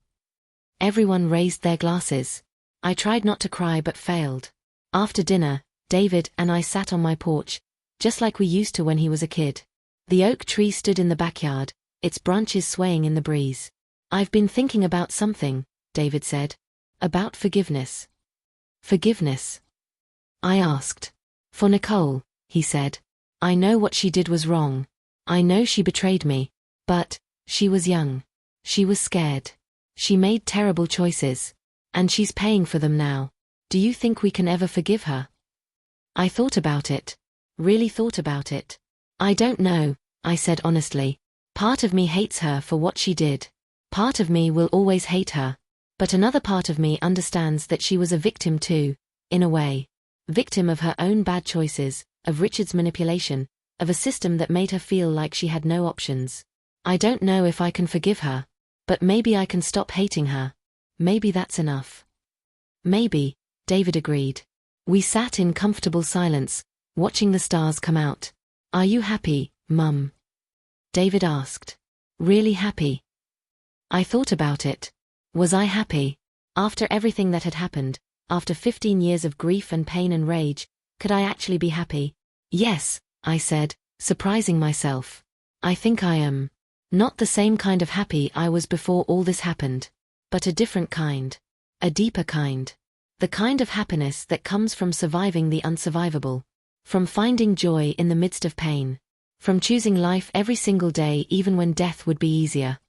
[SPEAKER 1] Everyone raised their glasses. I tried not to cry but failed. After dinner, David and I sat on my porch, just like we used to when he was a kid. The oak tree stood in the backyard, its branches swaying in the breeze. "I've been thinking about something," David said. "About forgiveness." "Forgiveness?" I asked. "For Nicole," he said. "I know what she did was wrong. I know she betrayed me. But she was young. She was scared. She made terrible choices. And she's paying for them now. Do you think we can ever forgive her?" I thought about it. Really thought about it. "I don't know," I said honestly. "Part of me hates her for what she did. Part of me will always hate her. But another part of me understands that she was a victim too, in a way. Victim of her own bad choices, of Richard's manipulation, of a system that made her feel like she had no options. I don't know if I can forgive her. But maybe I can stop hating her. Maybe that's enough." "Maybe," David agreed. We sat in comfortable silence, watching the stars come out. "Are you happy, Mum?" David asked. "Really happy?" I thought about it. Was I happy? After everything that had happened, after 15 years of grief and pain and rage, could I actually be happy? "Yes," I said, surprising myself. "I think I am. Not the same kind of happy I was before all this happened. But a different kind. A deeper kind. The kind of happiness that comes from surviving the unsurvivable. From finding joy in the midst of pain. From choosing life every single day even when death would be easier."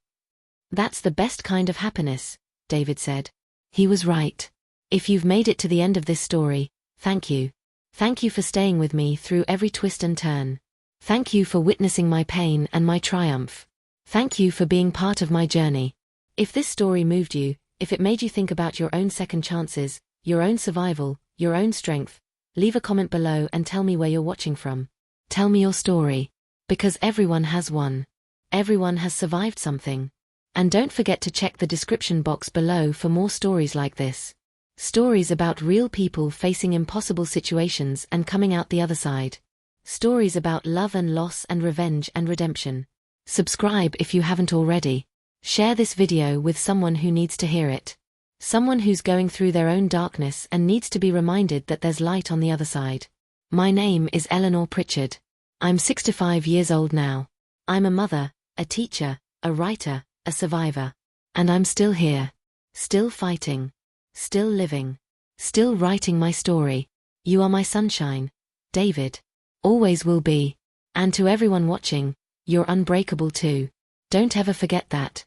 [SPEAKER 1] "That's the best kind of happiness," David said. He was right. If you've made it to the end of this story, thank you. Thank you for staying with me through every twist and turn. Thank you for witnessing my pain and my triumph. Thank you for being part of my journey. If this story moved you, if it made you think about your own second chances, your own survival, your own strength, leave a comment below and tell me where you're watching from. Tell me your story. Because everyone has one. Everyone has survived something. And don't forget to check the description box below for more stories like this. Stories about real people facing impossible situations and coming out the other side. Stories about love and loss and revenge and redemption. Subscribe if you haven't already. Share this video with someone who needs to hear it. Someone who's going through their own darkness and needs to be reminded that there's light on the other side. My name is Eleanor Pritchard. I'm 65 years old now. I'm a mother, a teacher, a writer, a survivor. And I'm still here. Still fighting. Still living. Still writing my story. You are my sunshine, David. Always will be. And to everyone watching, you're unbreakable too. Don't ever forget that.